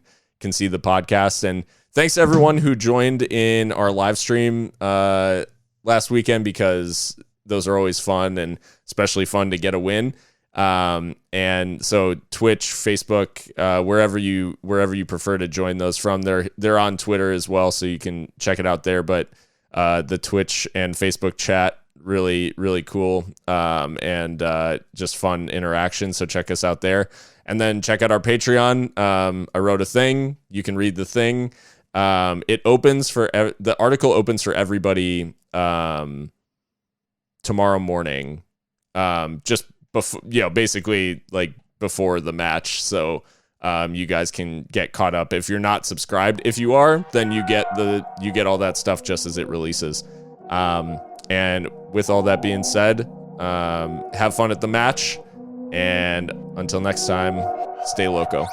see the podcast. And thanks to everyone who joined in our live stream last weekend, because those are always fun, and especially fun to get a win. And so Twitch, Facebook, wherever you prefer to join those from, they're on Twitter as well, so you can check it out there. But the Twitch and Facebook chat, really, really cool, and just fun interaction. So check us out there, and then check out our Patreon. I wrote a thing. You can read the thing. It opens for the article opens for everybody tomorrow morning. Just before, basically like before the match, so you guys can get caught up if you're not subscribed. If you are, then you get all that stuff just as it releases. And with all that being said, have fun at the match, and until next time, stay loco.